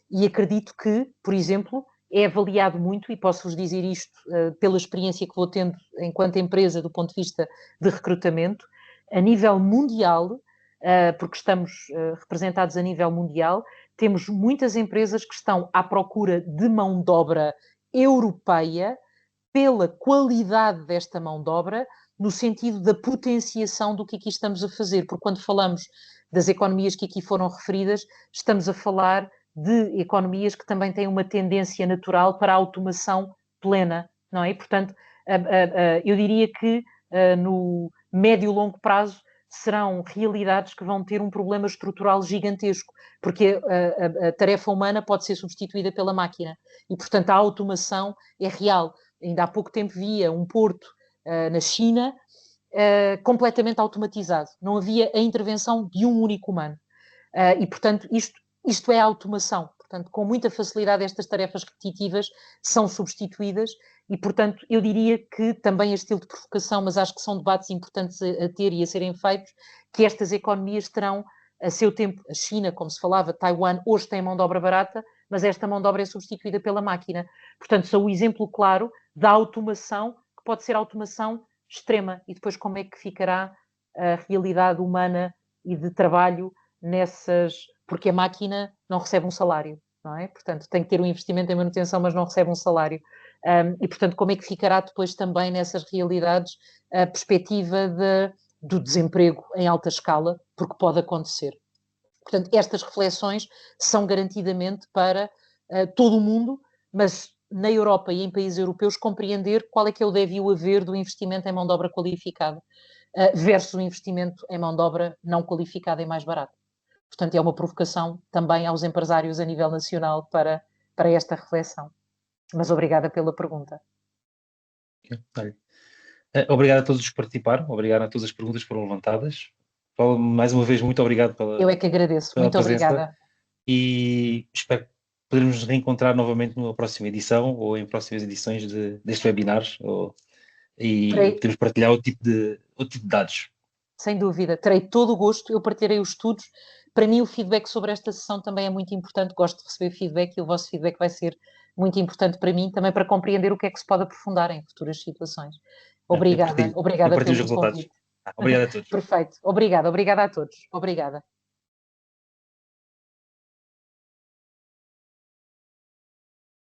E acredito que, por exemplo, é avaliado muito, e posso-vos dizer isto pela experiência que vou tendo enquanto empresa do ponto de vista de recrutamento, a nível mundial, porque estamos representados a nível mundial, temos muitas empresas que estão à procura de mão de obra europeia pela qualidade desta mão de obra, no sentido da potenciação do que aqui estamos a fazer, porque quando falamos das economias que aqui foram referidas, estamos a falar de economias que também têm uma tendência natural para a automação plena, não é? Portanto, eu diria que no médio e longo prazo serão realidades que vão ter um problema estrutural gigantesco, porque a tarefa humana pode ser substituída pela máquina e, portanto, a automação é real. Ainda há pouco tempo via um porto na China completamente automatizado. Não havia a intervenção de um único humano. E, portanto, isto é a automação. Portanto, com muita facilidade estas tarefas repetitivas são substituídas e, portanto, eu diria que também este estilo de provocação, mas acho que são debates importantes a ter e a serem feitos, que estas economias terão a seu tempo, a China, como se falava, Taiwan, hoje tem mão de obra barata, mas esta mão de obra é substituída pela máquina. Portanto, são o exemplo claro da automação, que pode ser automação extrema, e depois como é que ficará a realidade humana e de trabalho nessas... Porque a máquina não recebe um salário, não é? Portanto, tem que ter um investimento em manutenção, mas não recebe um salário. E, portanto, como é que ficará depois também nessas realidades a perspectiva do desemprego em alta escala, porque pode acontecer. Portanto, estas reflexões são garantidamente para todo o mundo, mas na Europa e em países europeus compreender qual é que é o deve e o haver do investimento em mão de obra qualificada versus o investimento em mão de obra não qualificada e mais barata. Portanto, é uma provocação também aos empresários a nível nacional para esta reflexão. Mas obrigada pela pergunta. Obrigado a todos os que participaram, obrigado a todas as perguntas que foram levantadas. Paulo, mais uma vez, muito obrigado Eu é que agradeço, pela muito presença. obrigada. E espero podermos nos reencontrar novamente numa próxima edição ou em próximas edições deste webinar e podermos partilhar outro tipo de dados. Sem dúvida, terei todo o gosto, eu partilharei os estudos. Para mim o feedback sobre esta sessão também é muito importante, gosto de receber feedback e o vosso feedback vai ser muito importante para mim, também para compreender o que é que se pode aprofundar em futuras situações. Obrigada, obrigada pelo convite. Obrigado a todos. Perfeito, obrigada a todos. Obrigada.